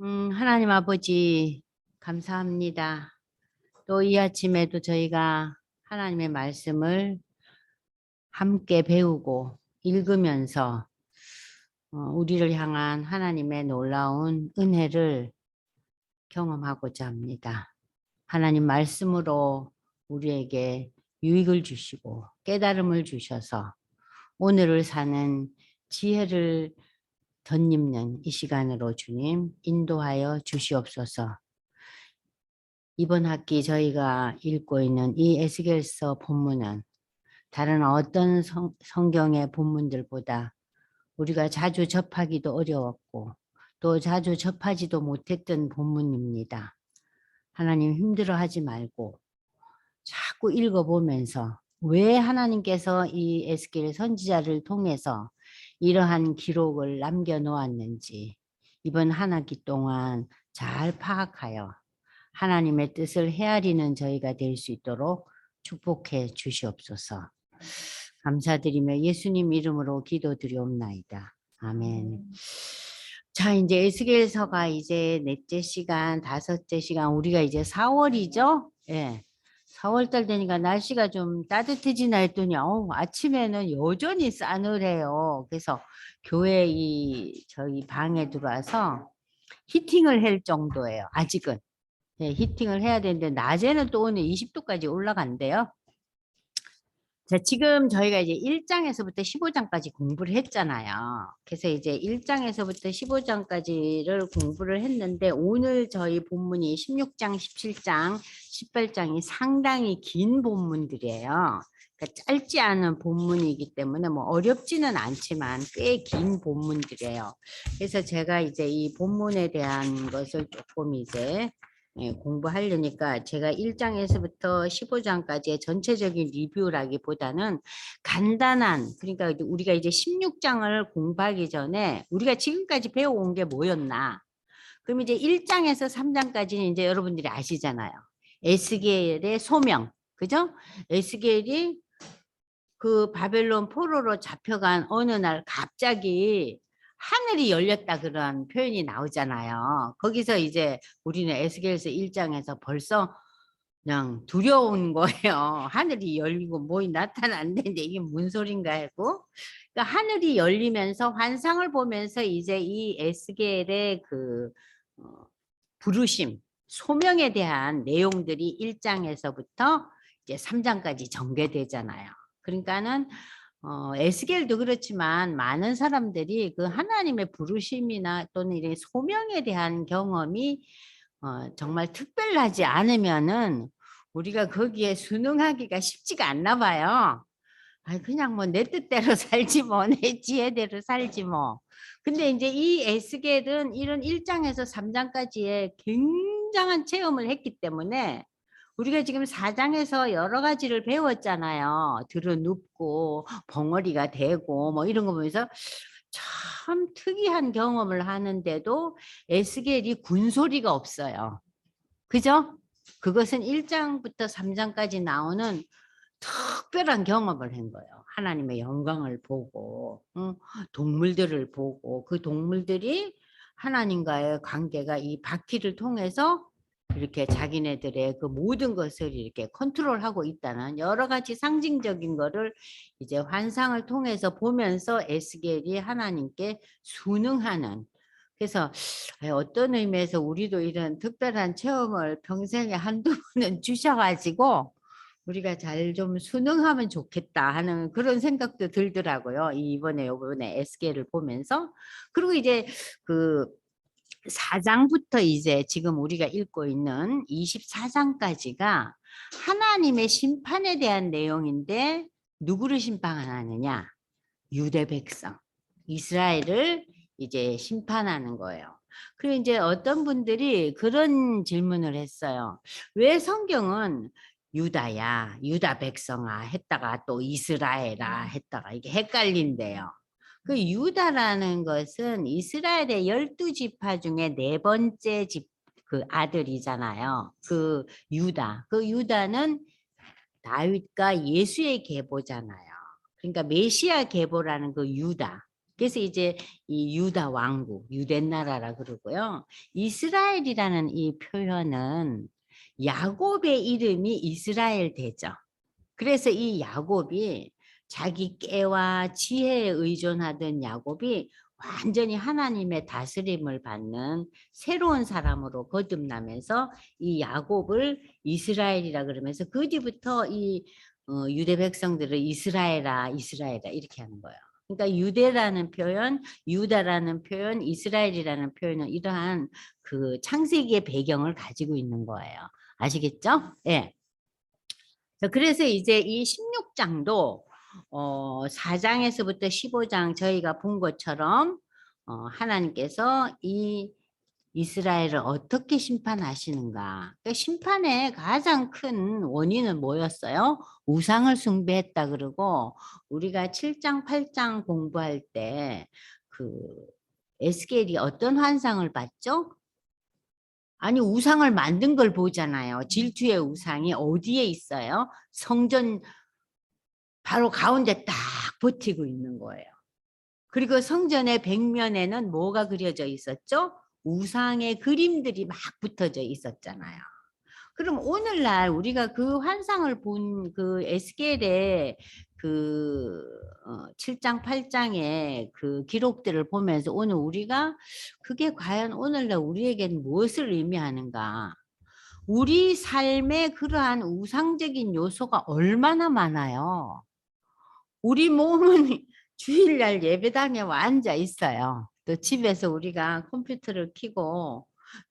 하나님 아버지, 감사합니다. 또 이 아침에도 저희가 하나님의 말씀을 함께 배우고 읽으면서 우리를 향한 하나님의 놀라운 은혜를 경험하고자 합니다. 하나님 말씀으로 우리에게 유익을 주시고 깨달음을 주셔서 오늘을 사는 지혜를 덧입는 이 시간으로 주님 인도하여 주시옵소서. 이번 학기 저희가 읽고 있는 이 에스겔서 본문은 다른 어떤 성경의 본문들보다 우리가 자주 접하기도 어려웠고 또 자주 접하지도 못했던 본문입니다. 하나님 힘들어하지 말고 자꾸 읽어보면서 왜 하나님께서 이 에스겔 선지자를 통해서 이러한 기록을 남겨놓았는지 이번 한 학기 동안 잘 파악하여 하나님의 뜻을 헤아리는 저희가 될 수 있도록 축복해 주시옵소서. 감사드리며 예수님 이름으로 기도드리옵나이다. 아멘. 자, 이제 에스겔서가 이제 넷째 시간, 다섯째 시간, 우리가 이제 4월이죠? 예. 4월달 되니까 날씨가 좀 따뜻해지나 했더니 아침에는 여전히 싸늘해요. 그래서 교회 저희 방에 들어와서 히팅을 할 정도예요. 아직은. 네, 히팅을 해야 되는데 낮에는 또 오늘 20도까지 올라간대요. 자, 지금 저희가 이제 1장에서부터 15장까지 공부를 했잖아요. 그래서 이제 1장에서부터 15장까지를 공부를 했는데 오늘 저희 본문이 16장, 17장, 18장이 상당히 긴 본문들이에요. 그러니까 짧지 않은 본문이기 때문에 뭐 어렵지는 않지만 꽤 긴 본문들이에요. 그래서 제가 이제 이 본문에 대한 것을 조금 이제 공부하려니까 제가 1장에서부터 15장까지의 전체적인 리뷰라기보다는 간단한, 그러니까 우리가 이제 16장을 공부하기 전에 우리가 지금까지 배워온 게 뭐였나. 그럼 이제 1장에서 3장까지는 이제 여러분들이 아시잖아요. 에스겔의 소명, 그죠? 에스겔이 그 바벨론 포로로 잡혀간 어느 날 갑자기 하늘이 열렸다 그런 표현이 나오잖아요. 거기서 이제 우리는 에스겔서 1장에서 벌써 그냥 두려운 거예요. 하늘이 열리고 뭐 나타났는데 이게 무슨 소린가 하고. 그러니까 하늘이 열리면서 환상을 보면서 이제 이 에스겔의 부르심, 소명에 대한 내용들이 1장에서부터 이제 3장까지 전개되잖아요. 그러니까는 에스겔도 그렇지만 많은 사람들이 그 하나님의 부르심이나 또는 이런 소명에 대한 경험이 정말 특별하지 않으면은 우리가 거기에 순응하기가 쉽지가 않나 봐요. 그냥 뭐 내 뜻대로 살지 뭐, 내 지혜대로 살지 뭐. 근데 이제 이 에스겔은 이런 1장에서 3장까지의 굉장한 체험을 했기 때문에 우리가 지금 4장에서 여러 가지를 배웠잖아요. 들어 눕고 벙어리가 되고 뭐 이런 거 보면서 참 특이한 경험을 하는데도 에스겔이 군소리가 없어요. 그죠? 그것은 1장부터 3장까지 나오는 특별한 경험을 한 거예요. 하나님의 영광을 보고 동물들을 보고 그 동물들이 하나님과의 관계가 이 바퀴를 통해서 이렇게 자기네들의 그 모든 것을 이렇게 컨트롤하고 있다는 여러 가지 상징적인 거를 이제 환상을 통해서 보면서 에스겔이 하나님께 순응하는. 그래서 어떤 의미에서 우리도 이런 특별한 체험을 평생에 한두 번은 주셔가지고 우리가 잘 좀 순응하면 좋겠다 하는 그런 생각도 들더라고요. 요번에 에스겔을 보면서. 그리고 이제 그 4장부터 이제 지금 우리가 읽고 있는 24장까지가 하나님의 심판에 대한 내용인데 누구를 심판하느냐? 유대 백성, 이스라엘을 이제 심판하는 거예요. 그리고 이제 어떤 분들이 그런 질문을 했어요. 왜 성경은 유다야, 유다 백성아 했다가 또 이스라엘아 했다가 이게 헷갈린대요. 그 유다라는 것은 이스라엘의 12지파 중에 네 번째 그 아들이잖아요. 그 유다. 그 유다는 다윗과 예수의 계보잖아요. 그러니까 메시아 계보라는 그 유다. 그래서 이제 이 유다 왕국, 유대 나라라 그러고요. 이스라엘이라는 이 표현은 야곱의 이름이 이스라엘 되죠. 그래서 이 야곱이 자기 깨와 지혜에 의존하던 야곱이 완전히 하나님의 다스림을 받는 새로운 사람으로 거듭나면서 이 야곱을 이스라엘이라 그러면서 그 뒤부터 이 유대 백성들을 이스라엘아 이스라엘아 이렇게 하는 거예요. 그러니까 유대라는 표현, 유다라는 표현, 이스라엘이라는 표현은 이러한 그 창세기의 배경을 가지고 있는 거예요. 아시겠죠? 예. 네. 그래서 이제 이 16장도 4장에서부터 15장 저희가 본 것처럼 하나님께서 이 이스라엘을 어떻게 심판하시는가. 그러니까 심판의 가장 큰 원인은 뭐였어요? 우상을 숭배했다 그러고 우리가 7장, 8장 공부할 때 그 에스겔이 어떤 환상을 봤죠? 아니 우상을 만든 걸 보잖아요. 질투의 우상이 어디에 있어요? 성전 바로 가운데 딱 버티고 있는 거예요. 그리고 성전의 벽면에는 뭐가 그려져 있었죠? 우상의 그림들이 막 붙어져 있었잖아요. 그럼 오늘날 우리가 그 환상을 본 그 에스겔의 그 7장 8장의 그 기록들을 보면서 오늘 우리가 그게 과연 오늘날 우리에게는 무엇을 의미하는가? 우리 삶에 그러한 우상적인 요소가 얼마나 많아요. 우리 몸은 주일날 예배당에 와 앉아 있어요. 또 집에서 우리가 컴퓨터를 켜고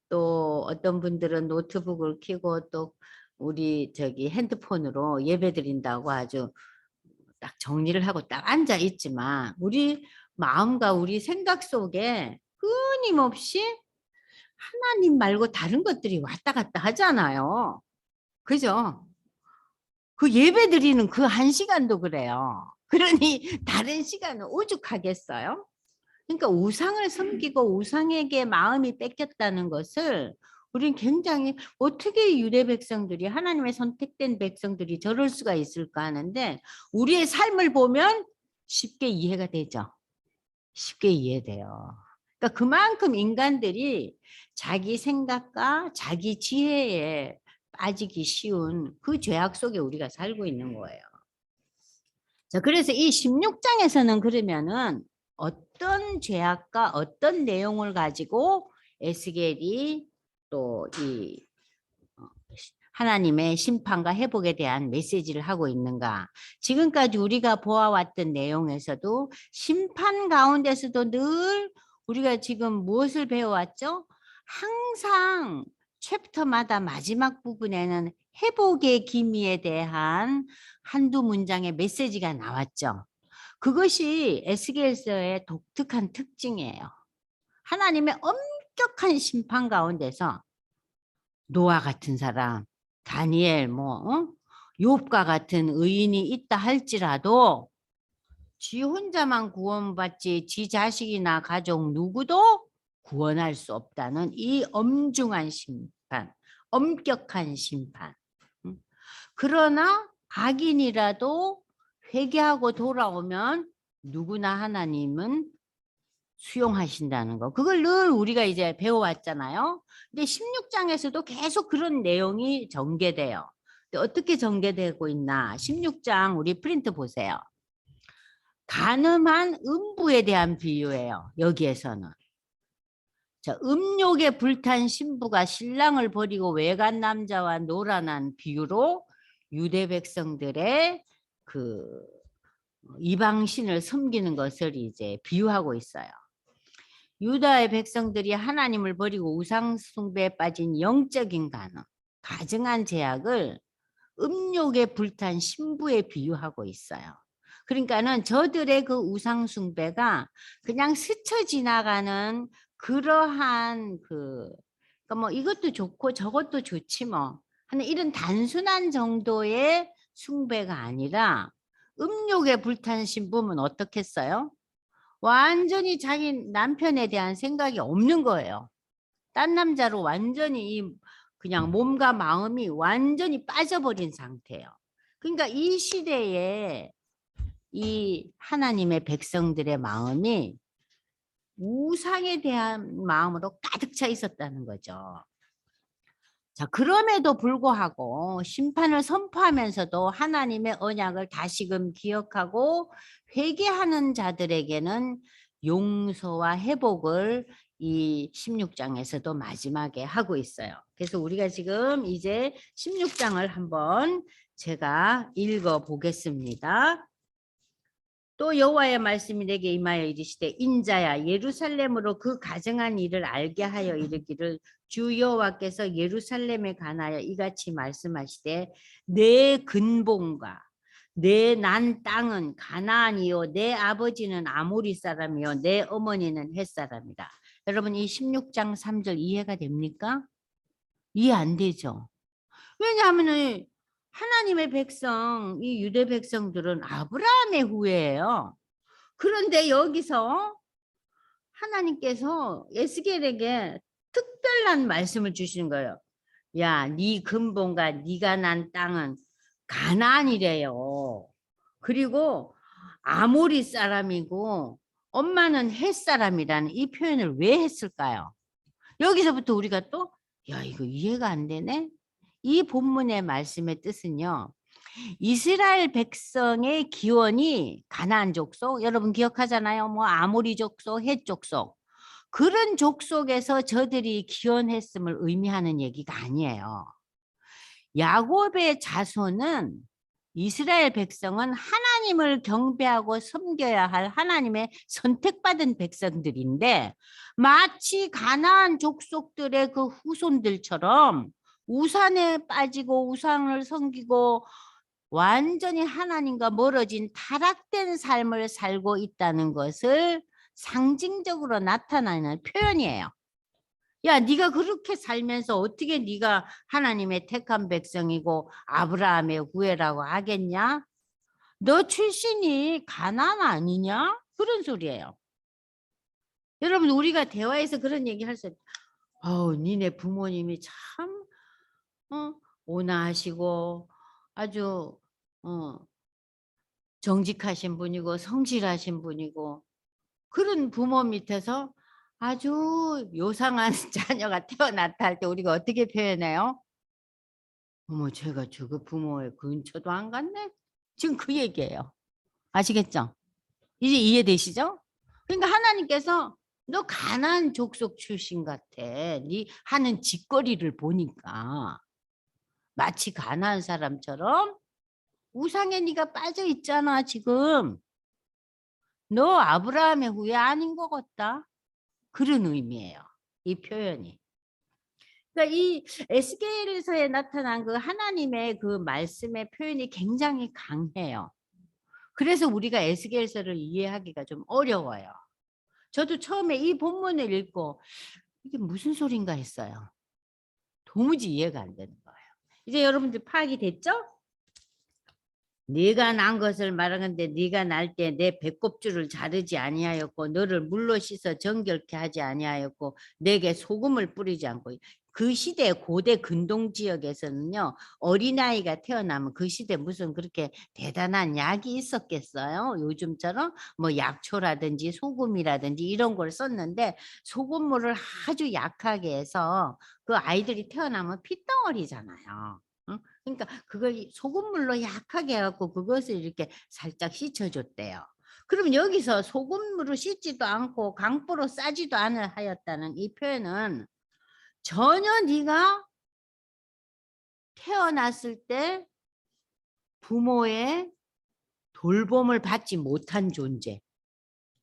또 어떤 분들은 노트북을 켜고 또 우리 저기 핸드폰으로 예배 드린다고 아주 딱 정리를 하고 딱 앉아 있지만 우리 마음과 우리 생각 속에 끊임없이 하나님 말고 다른 것들이 왔다 갔다 하잖아요. 그죠? 그 예배 드리는 그 1시간도 그래요. 그러니 다른 시간은 오죽하겠어요? 그러니까 우상을 섬기고 우상에게 마음이 뺏겼다는 것을 우리는 굉장히 어떻게 유대 백성들이 하나님의 선택된 백성들이 저럴 수가 있을까 하는데 우리의 삶을 보면 쉽게 이해가 되죠. 쉽게 이해돼요. 그러니까 그만큼 인간들이 자기 생각과 자기 지혜에 빠지기 쉬운 그 죄악 속에 우리가 살고 있는 거예요. 자, 그래서 이 16장에서는 그러면은 어떤 죄악과 어떤 내용을 가지고 에스겔이 또 이 하나님의 심판과 회복에 대한 메시지를 하고 있는가. 지금까지 우리가 보아왔던 내용에서도 심판 가운데서도 늘 우리가 지금 무엇을 배워왔죠? 항상 챕터마다 마지막 부분에는 회복의 기미에 대한 한두 문장의 메시지가 나왔죠. 그것이 에스겔서의 독특한 특징이에요. 하나님의 엄격한 심판 가운데서 노아 같은 사람, 다니엘 욥과 같은 의인이 있다 할지라도 지 혼자만 구원받지 지 자식이나 가족 누구도 구원할 수 없다는 이 엄중한 심판, 엄격한 심판. 그러나 악인이라도 회개하고 돌아오면 누구나 하나님은 수용하신다는 거. 그걸 늘 우리가 이제 배워왔잖아요. 근데 16장에서도 계속 그런 내용이 전개돼요. 근데 어떻게 전개되고 있나? 16장 우리 프린트 보세요. 간음한 음부에 대한 비유예요. 여기에서는. 자, 음욕에 불탄 신부가 신랑을 버리고 외간 남자와 놀아난 비유로 유대 백성들의 그 이방신을 섬기는 것을 이제 비유하고 있어요. 유다의 백성들이 하나님을 버리고 우상 숭배에 빠진 영적인 간음, 가증한 죄악을 음욕에 불탄 신부에 비유하고 있어요. 그러니까는 저들의 그 우상 숭배가 그냥 스쳐 지나가는 그러한 그러니까 뭐 이것도 좋고 저것도 좋지 뭐 하는 이런 단순한 정도의 숭배가 아니라 음욕에 불탄 신부는 어떻겠어요? 완전히 자기 남편에 대한 생각이 없는 거예요. 딴 남자로 완전히 그냥 몸과 마음이 완전히 빠져버린 상태예요. 그러니까 이 시대에 이 하나님의 백성들의 마음이 우상에 대한 마음으로 가득 차 있었다는 거죠. 자, 그럼에도 불구하고 심판을 선포하면서도 하나님의 언약을 다시금 기억하고 회개하는 자들에게는 용서와 회복을 이 16장에서도 마지막에 하고 있어요. 그래서 우리가 지금 이제 16장을 한번 제가 읽어 보겠습니다. 또 여호와의 말씀이 내게 임하여 이르시되 인자야 예루살렘으로 그 가정한 일을 알게 하여 이르기를 주 여호와께서 예루살렘에 관하여 이같이 말씀하시되 내 근본과 내 난 땅은 가나안이요 내 아버지는 아모리 사람이요 내 어머니는 헷 사람이다. 여러분 이 16장 3절 이해가 됩니까? 이해 안 되죠. 왜냐하면 하나님의 백성, 이 유대 백성들은 아브라함의 후예예요. 그런데 여기서 하나님께서 에스겔에게 특별한 말씀을 주시는 거예요. 야, 네 근본과 네가 난 땅은 가나안이래요. 그리고 아모리 사람이고 엄마는 헷 사람이라는 이 표현을 왜 했을까요? 여기서부터 우리가 또 야, 이거 이해가 안 되네. 이 본문의 말씀의 뜻은요. 이스라엘 백성의 기원이 가나안 족속, 여러분 기억하잖아요. 뭐 아모리 족속, 헷 족속. 그런 족속에서 저들이 기원했음을 의미하는 얘기가 아니에요. 야곱의 자손은 이스라엘 백성은 하나님을 경배하고 섬겨야 할 하나님의 선택받은 백성들인데 마치 가나안 족속들의 그 후손들처럼 우상에 빠지고 우상을 섬기고 완전히 하나님과 멀어진 타락된 삶을 살고 있다는 것을 상징적으로 나타나는 표현이에요. 야, 네가 그렇게 살면서 어떻게 네가 하나님의 택한 백성이고 아브라함의 후예라고 하겠냐? 너 출신이 가나안 아니냐? 그런 소리예요. 여러분 우리가 대화에서 그런 얘기 할 수 있어요. 니네 부모님이 참 온화하시고 아주 정직하신 분이고 성실하신 분이고 그런 부모 밑에서 아주 요상한 자녀가 태어났다 할 때 우리가 어떻게 표현해요? 어머 제가 저거 부모의 근처도 안 갔네? 지금 그 얘기예요. 아시겠죠? 이제 이해되시죠? 그러니까 하나님께서 너 가난안 족속 출신 같아. 네 하는 짓거리를 보니까 마치 가난한 사람처럼 우상에 네가 빠져 있잖아 지금. 너 아브라함의 후예 아닌 것 같다. 그런 의미예요. 이 표현이. 그러니까 이 에스겔에서에 나타난 그 하나님의 그 말씀의 표현이 굉장히 강해요. 그래서 우리가 에스겔서를 이해하기가 좀 어려워요. 저도 처음에 이 본문을 읽고 이게 무슨 소린가 했어요. 도무지 이해가 안 되는 거예요. 이제 여러분들 파악이 됐죠? 네가 난 것을 말하는데 네가 날 때 내 배꼽줄을 자르지 아니하였고 너를 물로 씻어 정결케 하지 아니하였고 내게 소금을 뿌리지 않고 그 시대 고대 근동 지역에서는요 어린아이가 태어나면 그 시대 무슨 그렇게 대단한 약이 있었겠어요. 요즘처럼 뭐 약초라든지 소금이라든지 이런 걸 썼는데 소금물을 아주 약하게 해서 그 아이들이 태어나면 핏덩어리잖아요. 응? 그러니까 그걸 소금물로 약하게 해갖고 그것을 이렇게 살짝 씻어줬대요. 그럼 여기서 소금물로 씻지도 않고 강보로 싸지도 않을 하였다는 이 표현은 전혀 네가 태어났을 때 부모의 돌봄을 받지 못한 존재.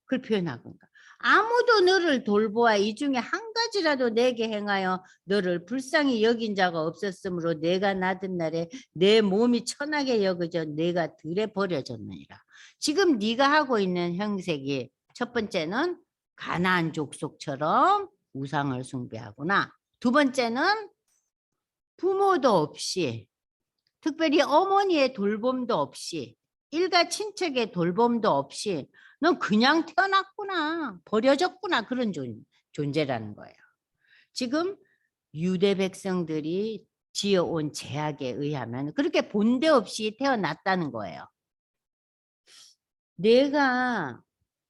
그걸 표현한 건가? 아무도 너를 돌보아 이 중에 한 가지라도 내게 행하여 너를 불쌍히 여긴 자가 없었으므로 내가 낳은 날에 내 몸이 천하게 여겨져 내가 들에 버려졌느니라. 지금 네가 하고 있는 형색이 첫 번째는 가나안 족속처럼 우상을 숭배하구나. 두 번째는 부모도 없이 특별히 어머니의 돌봄도 없이 일가 친척의 돌봄도 없이 넌 그냥 태어났구나 버려졌구나 그런 존재라는 거예요. 지금 유대 백성들이 지어온 제약에 의하면 그렇게 본데 없이 태어났다는 거예요. 내가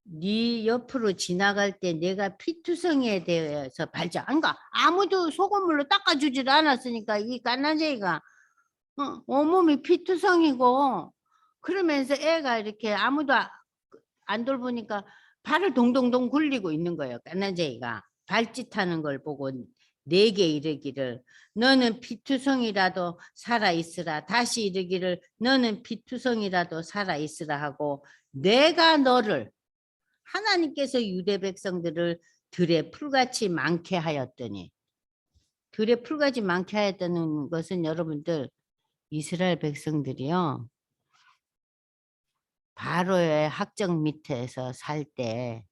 네 옆으로 지나갈 때 내가 피투성이에 대해서 발전, 그러니까 아무도 소금물로 닦아주질 않았으니까 이 갓난쟁이가 온몸이 피투성이고, 그러면서 애가 이렇게 아무도 안 돌보니까 발을 동동동 굴리고 있는 거예요. 갓난쟁이가 발짓하는 걸 보고 내게 이르기를 너는 피투성이라도 살아있으라, 다시 이르기를 너는 피투성이라도 살아있으라 하고, 내가 너를, 하나님께서 유대 백성들을 들에 풀같이 많게 하였더니, 들에 풀같이 많게 하였다는 것은 여러분들, 이스라엘 백성들이요, 바로의 학정 밑에서 살 때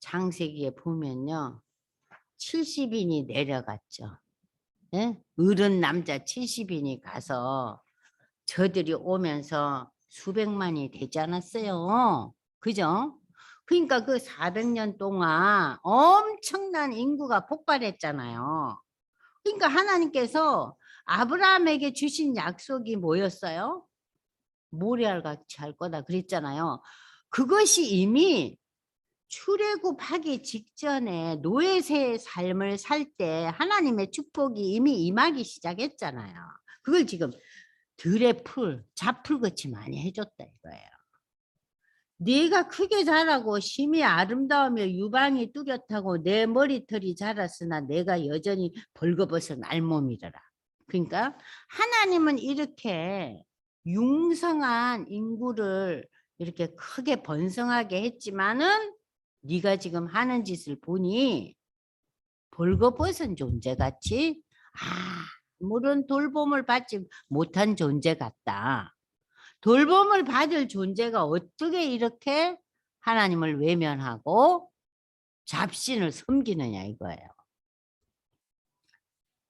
창세기에 보면요 70인이 내려갔죠. 예? 어른 남자 70인이 가서 저들이 오면서 수백만이 되지 않았어요. 그죠? 그러니까 그 400년 동안 엄청난 인구가 폭발했잖아요. 그러니까 하나님께서 아브라함에게 주신 약속이 뭐였어요? 모래알 같이 할 거다 그랬잖아요. 그것이 이미 출애굽하기 직전에 노예의 삶을 살 때 하나님의 축복이 이미 임하기 시작했잖아요. 그걸 지금 들의 풀, 잡풀같이 많이 해줬다 이거예요. 네가 크게 자라고 심히 아름다우며 유방이 뚜렷하고 내 머리털이 자랐으나 내가 여전히 벌거벗은 알몸이더라. 그러니까 하나님은 이렇게 융성한 인구를 이렇게 크게 번성하게 했지만은 네가 지금 하는 짓을 보니 벌거벗은 존재같이 아무런 돌봄을 받지 못한 존재 같다. 돌봄을 받을 존재가 어떻게 이렇게 하나님을 외면하고 잡신을 섬기느냐 이거예요.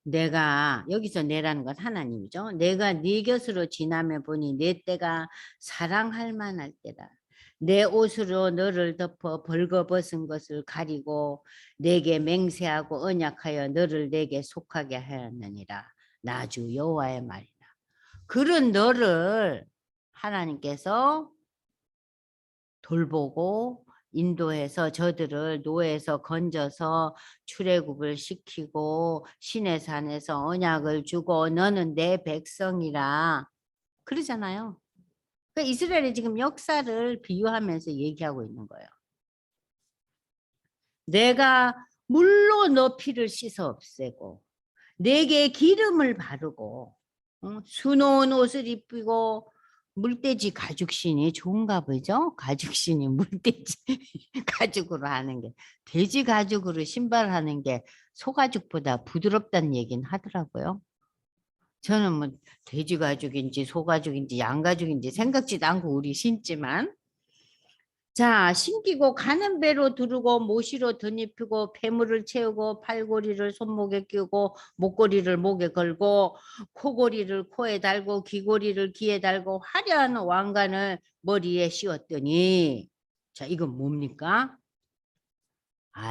내가 여기서 내라는 건 하나님이죠. 내가 네 곁으로 지나며 보니 내 때가 사랑할 만할 때다. 내 옷으로 너를 덮어 벌거벗은 것을 가리고 내게 맹세하고 언약하여 너를 내게 속하게 하였느니라. 나주 여호와의 말이다. 그런 너를 하나님께서 돌보고 인도해서 저들을 노예에서 건져서 출애굽을 시키고 시내 산에서 언약을 주고 너는 내 백성이라 그러잖아요. 그러니까 이스라엘의 지금 역사를 비유하면서 얘기하고 있는 거예요. 내가 물로 너 피를 씻어 없애고 내게 기름을 바르고 수놓은 옷을 입히고 물돼지 가죽신이 좋은가 보죠. 가죽신이 물돼지 가죽으로 하는 게, 돼지 가죽으로 신발하는 게 소가죽보다 부드럽다는 얘기는 하더라고요. 저는 뭐 돼지 가죽인지 소가죽인지 양가죽인지 생각지도 않고 우리 신지만, 자, 신기고 가는 배로 두르고 모시로 덧입히고 폐물을 채우고 팔고리를 손목에 끼우고 목걸이를 목에 걸고 코고리를 코에 달고 귀고리를 귀에 달고 화려한 왕관을 머리에 씌웠더니, 자, 이건 뭡니까?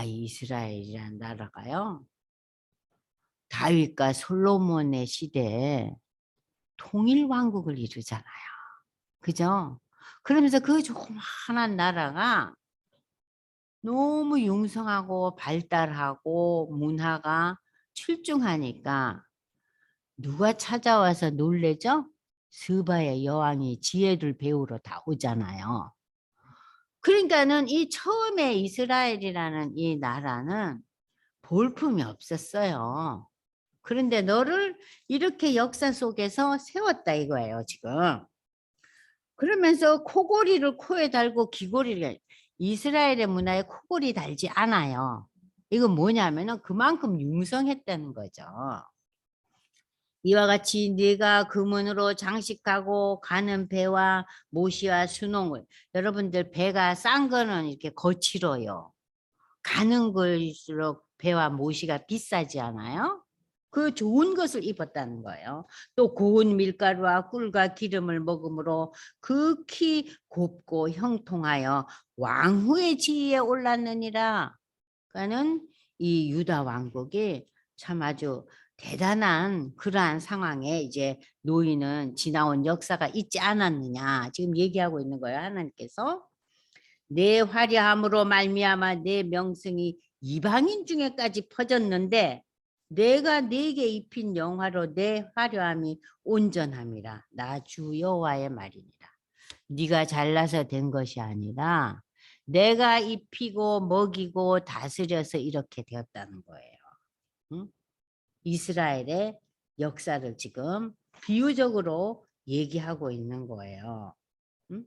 이스라엘이라는 나라가요, 다윗과 솔로몬의 시대에 통일왕국을 이루잖아요. 그죠? 그러면서 그 조그마한 나라가 너무 융성하고 발달하고 문화가 출중하니까 누가 찾아와서 놀래죠? 스바의 여왕이 지혜를 배우러 다 오잖아요. 그러니까는 이 처음에 이스라엘이라는 이 나라는 볼품이 없었어요. 그런데 너를 이렇게 역사 속에서 세웠다 이거예요, 지금. 그러면서 코고리를 코에 달고 귀고리를, 이스라엘의 문화에 코고리 달지 않아요. 이건 뭐냐면은 그만큼 융성했다는 거죠. 이와 같이 네가 금은으로 장식하고 가는 배와 모시와 수농을, 여러분들 배가 싼 거는 이렇게 거칠어요. 가는 걸수록 배와 모시가 비싸지 않아요? 그 좋은 것을 입었다는 거예요. 또 고운 밀가루와 꿀과 기름을 먹음으로 극히 곱고 형통하여 왕후의 지위에 올랐느니라. 그러니까는 이 유다 왕국이 참 아주 대단한 그러한 상황에 이제 놓이는 지나온 역사가 있지 않았느냐 지금 얘기하고 있는 거예요, 하나님께서. 내 화려함으로 말미암아 내 명성이 이방인 중에까지 퍼졌는데 내가 네게 입힌 영화로 내 화려함이 온전함이라. 나 주 여호와의 말이니라. 네가 잘나서 된 것이 아니라 내가 입히고 먹이고 다스려서 이렇게 되었다는 거예요. 응? 이스라엘의 역사를 지금 비유적으로 얘기하고 있는 거예요. 응?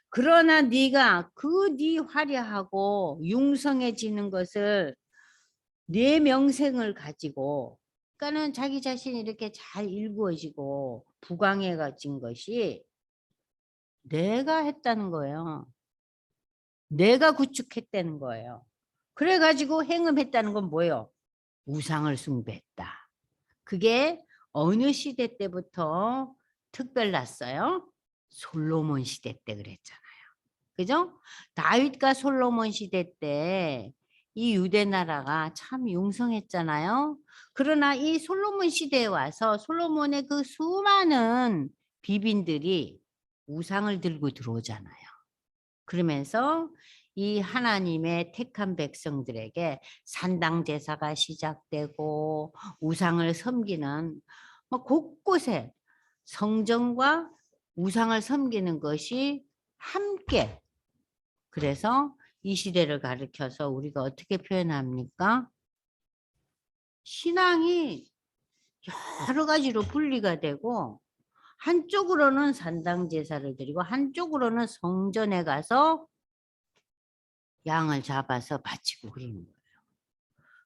그러나 네가 그 네 화려하고 융성해지는 것을 내 명생을 가지고, 그러니까는 자기 자신이 이렇게 잘 일구어지고 부강해진 것이 내가 했다는 거예요. 내가 구축했다는 거예요. 그래가지고 행음했다는 건 뭐예요? 우상을 숭배했다. 그게 어느 시대 때부터 특별났어요? 솔로몬 시대 때 그랬잖아요. 그죠? 다윗과 솔로몬 시대 때 이 유대 나라가 참 융성했잖아요. 그러나 이 솔로몬 시대에 와서 솔로몬의 그 수많은 비빈들이 우상을 들고 들어오잖아요. 그러면서 이 하나님의 택한 백성들에게 산당 제사가 시작되고 우상을 섬기는 뭐 곳곳에 성전과 우상을 섬기는 것이 함께, 그래서 이 시대를 가리켜서 우리가 어떻게 표현합니까? 신앙이 여러 가지로 분리가 되고 한쪽으로는 산당 제사를 드리고 한쪽으로는 성전에 가서 양을 잡아서 바치고 그러는 거예요.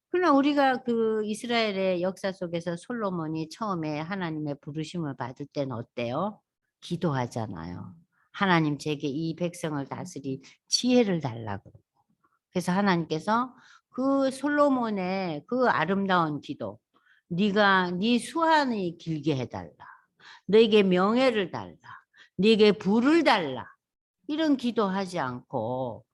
그러나 우리가 그 이스라엘의 역사 속에서 솔로몬이 처음에 하나님의 부르심을 받을 때는 어때요? 기도하잖아요. 하나님 제게 이 백성을 다스릴 지혜를 달라고. 그래서 하나님께서 그 솔로몬의 그 아름다운 기도, 네가 네 수완이 길게 해달라, 너에게 명예를 달라, 네게 부를 달라, 이런 기도하지 않고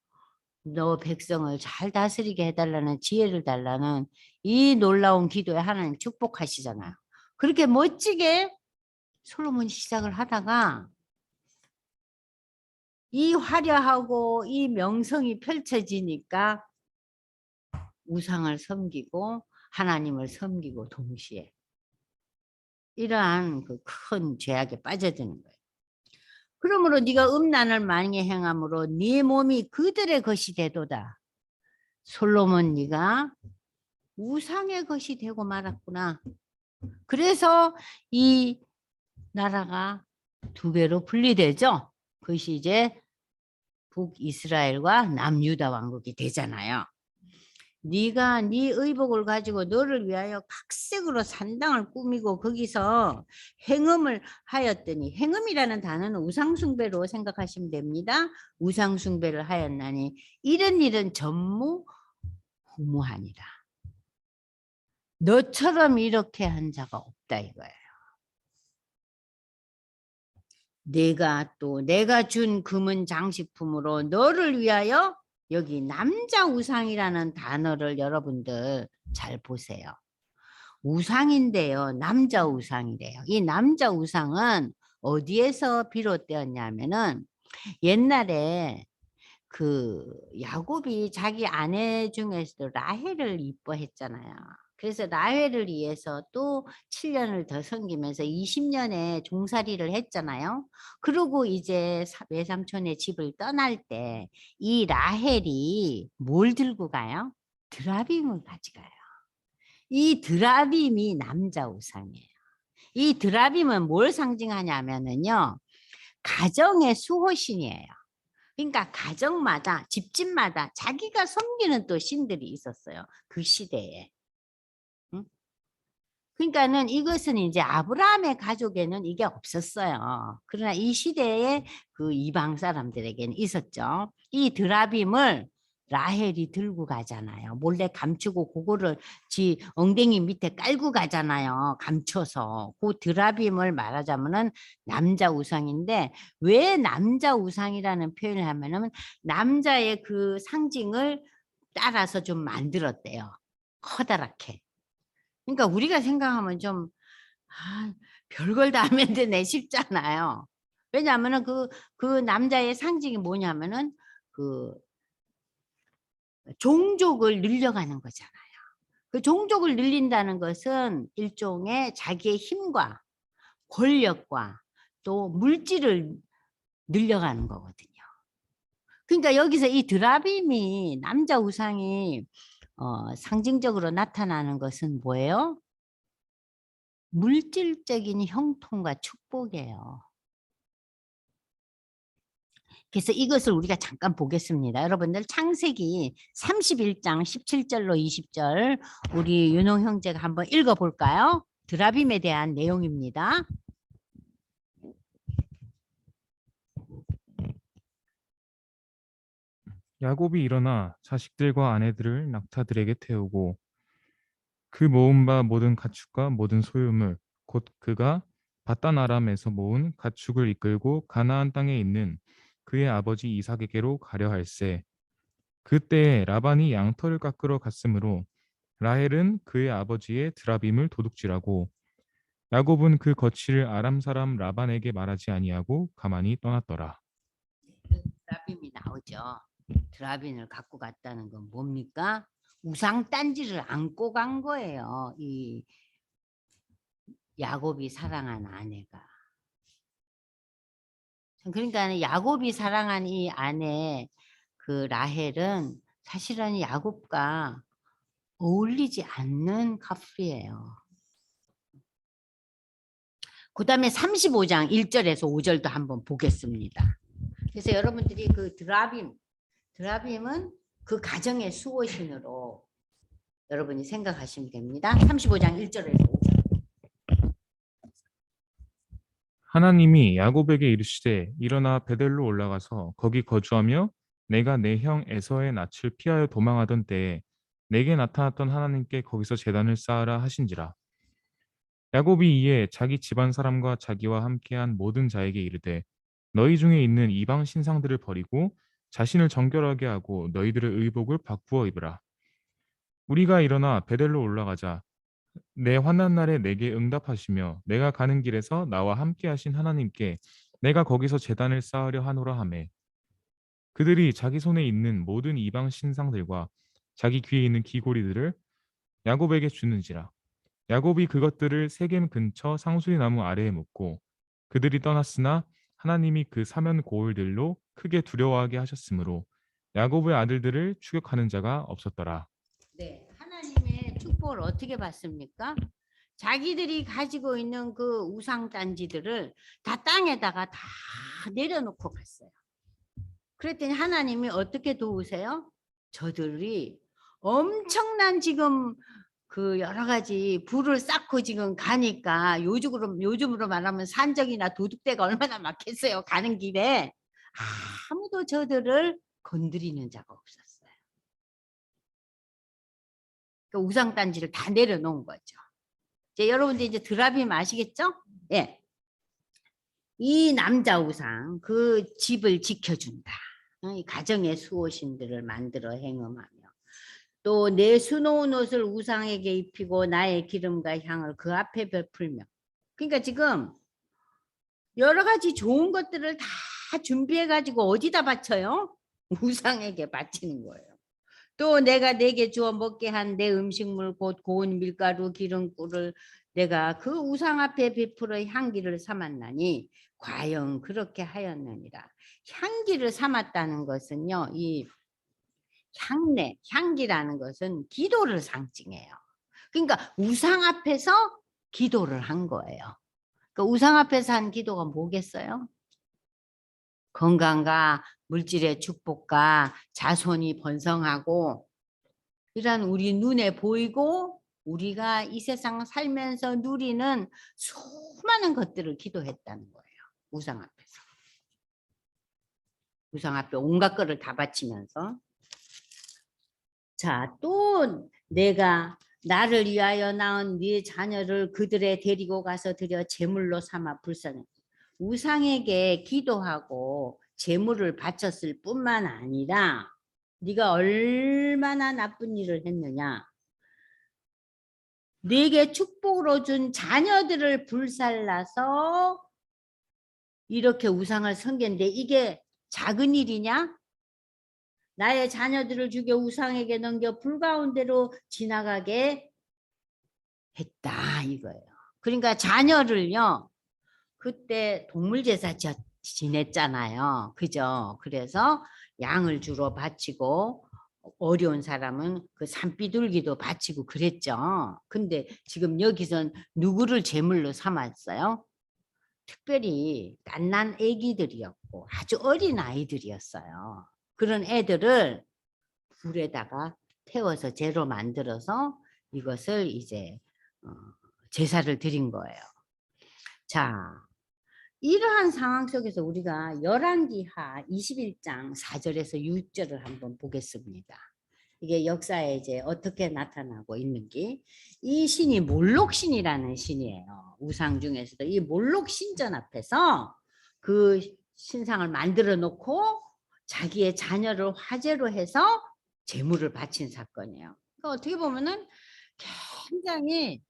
너 백성을 잘 다스리게 해달라는 지혜를 달라는 이 놀라운 기도에 하나님 축복하시잖아요. 그렇게 멋지게 솔로몬이 시작을 하다가 이 화려하고 이 명성이 펼쳐지니까 우상을 섬기고 하나님을 섬기고 동시에 이러한 그 큰 죄악에 빠져드는 거예요. 그러므로 네가 음란을 많이 행함으로 네 몸이 그들의 것이 되도다. 솔로몬 네가 우상의 것이 되고 말았구나. 그래서 이 나라가 두 배로 분리되죠. 그것이 이제 북이스라엘과 남유다 왕국이 되잖아요. 네가 네 의복을 가지고 너를 위하여 각색으로 산당을 꾸미고 거기서 행음을 하였더니, 행음이라는 단어는 우상숭배로 생각하시면 됩니다. 우상숭배를 하였나니 이런 일은 전무후무하니라. 너처럼 이렇게 한 자가 없다 이거예요. 내가 준 금은 장식품으로 너를 위하여, 여기 남자 우상이라는 단어를 여러분들 잘 보세요. 우상인데요. 남자 우상이래요. 이 남자 우상은 어디에서 비롯되었냐면은 옛날에 그 야곱이 자기 아내 중에서도 라헬을 이뻐했잖아요. 그래서 라헬을 위해서 또 7년을 더 섬기면서 20년의 종살이를 했잖아요. 그리고 이제 외삼촌의 집을 떠날 때 이 라헬이 뭘 들고 가요? 드라빔을 가져가요. 이 드라빔이 남자 우상이에요. 이 드라빔은 뭘 상징하냐면은요, 가정의 수호신이에요. 그러니까 가정마다, 집집마다 자기가 섬기는 또 신들이 있었어요. 그 시대에. 응? 그러니까는 이것은 이제 아브라함의 가족에는 이게 없었어요. 그러나 이 시대에 그 이방 사람들에게는 있었죠. 이 드라빔을 라헬이 들고 가잖아요. 몰래 감추고 그거를 지 엉덩이 밑에 깔고 가잖아요. 감춰서. 그 드라빔을 말하자면은 남자 우상인데, 왜 남자 우상이라는 표현을 하면은 남자의 그 상징을 따라서 좀 만들었대요. 커다랗게. 그러니까 우리가 생각하면 좀 별걸 다 하면 되네 싶잖아요. 왜냐하면은 그 남자의 상징이 뭐냐면은 그 종족을 늘려가는 거잖아요. 그 종족을 늘린다는 것은 일종의 자기의 힘과 권력과 또 물질을 늘려가는 거거든요. 그러니까 여기서 이 드라빔이 남자 우상이 상징적으로 나타나는 것은 뭐예요? 물질적인 형통과 축복이에요. 그래서 이것을 우리가 잠깐 보겠습니다. 여러분들 창세기 31장 17절로 20절 우리 윤홍 형제가 한번 읽어볼까요? 드라빔에 대한 내용입니다. 야곱이 일어나 자식들과 아내들을 낙타들에게 태우고 그 모은 바 모든 가축과 모든 소유물 곧 그가 바단 아람에서 모은 가축을 이끌고 가나안 땅에 있는 그의 아버지 이삭에게로 가려 할세. 그때에 라반이 양털을 깎으러 갔으므로 라헬은 그의 아버지의 드라빔을 도둑질하고 야곱은 그 거취를 아람 사람 라반에게 말하지 아니하고 가만히 떠났더라. 드라빔이 나오죠. 드라빔을 갖고 갔다는 건 뭡니까? 우상 딴지를 안고 간 거예요. 이 야곱이 사랑한 아내가. 그러니까 야곱이 사랑한 이 아내 그 라헬은 사실은 야곱과 어울리지 않는 커플이에요. 그 다음에 35장 1절에서 5절도 한번 보겠습니다. 그래서 여러분들이 그 드라빔은 그 가정의 수호신으로 여러분이 생각하시면 됩니다. 35장 1절에서 5절. 하나님이 야곱에게 이르시되 일어나 베델로 올라가서 거기 거주하며 내가 내 형 에서의 낯을 피하여 도망하던 때에 내게 나타났던 하나님께 거기서 제단을 쌓으라 하신지라. 야곱이 이에 자기 집안 사람과 자기와 함께한 모든 자에게 이르되 너희 중에 있는 이방 신상들을 버리고 자신을 정결하게 하고 너희들의 의복을 바꾸어 입으라. 우리가 일어나 베델로 올라가자. 내 환난 날에 내게 응답하시며 내가 가는 길에서 나와 함께 하신 하나님께 내가 거기서 제단을 쌓으려 하노라 하매 그들이 자기 손에 있는 모든 이방 신상들과 자기 귀에 있는 귀고리들을 야곱에게 주는지라. 야곱이 그것들을 세겜 근처 상수리 나무 아래에 묻고 그들이 떠났으나 하나님이 그 사면 고을들로 크게 두려워하게 하셨으므로 야곱의 아들들을 추격하는 자가 없었더라. 네, 하나님의 축복을 어떻게 받습니까? 자기들이 가지고 있는 그 우상 단지들을 다 땅에다가 다 내려놓고 갔어요. 그랬더니 하나님이 어떻게 도우세요? 저들이 엄청난 지금 그 여러 가지 불을 쌓고 지금 가니까 요즘으로 말하면 산적이나 도둑대가 얼마나 많겠어요. 가는 길에 아무도 저들을 건드리는 자가 없었어요. 그 우상 단지를 다 내려놓은 거죠. 이제 여러분들 이제 드라빔 아시겠죠? 예. 이 남자 우상 그 집을 지켜준다. 이 가정의 수호신들을 만들어 행음하며 또 내 수놓은 옷을 우상에게 입히고 나의 기름과 향을 그 앞에 베풀며 그러니까 지금 여러 가지 좋은 것들을 다 준비해 가지고 어디다 바쳐요? 우상에게 바치는 거예요. 또 내가 내게 주어 먹게 한 내 음식물 곧 고운 밀가루 기름꿀을 내가 그 우상 앞에 베풀어 향기를 삼았나니 과연 그렇게 하였느니라. 향기를 삼았다는 것은요. 이 향기라는 것은 기도를 상징해요. 그러니까 우상 앞에서 기도를 한 거예요. 그러니까 우상 앞에서 한 기도가 뭐겠어요? 건강과 물질의 축복과 자손이 번성하고 이런 우리 눈에 보이고 우리가 이 세상 살면서 누리는 수많은 것들을 기도했다는 거예요. 우상 앞에서. 우상 앞에 온갖 것을 다 바치면서 자, 또 내가 나를 위하여 낳은 네 자녀를 그들에 데리고 가서 드려 제물로 삼아 불쌍해. 우상에게 기도하고 제물을 바쳤을 뿐만 아니라 네가 얼마나 나쁜 일을 했느냐. 네게 축복으로 준 자녀들을 불살라서 이렇게 우상을 섬겼는데 이게 작은 일이냐? 나의 자녀들을 죽여 우상에게 넘겨 불 가운데로 지나가게 했다 이거예요. 그러니까 자녀를요. 그때 동물 제사 지냈잖아요. 그죠? 그래서 양을 주로 바치고 어려운 사람은 그 산비둘기도 바치고 그랬죠. 근데 지금 여기선 누구를 제물로 삼았어요? 특별히 갓난 아기들이었고 아주 어린 아이들이었어요. 그런 애들을 불에다가 태워서 재로 만들어서 이것을 이제 제사를 드린 거예요. 자, 이러한 상황 속에서 우리가 열왕기하 21장 4절에서 6절을 한번 보겠습니다. 이게 역사에 이제 어떻게 나타나고 있는지. 이 신이 몰록신이라는 신이에요. 우상 중에서도 이 몰록신전 앞에서 그 신상을 만들어 놓고 자기의 자녀를 화제로 해서 제물을 바친 사건이에요. 그러니까 어떻게 보면은 굉장히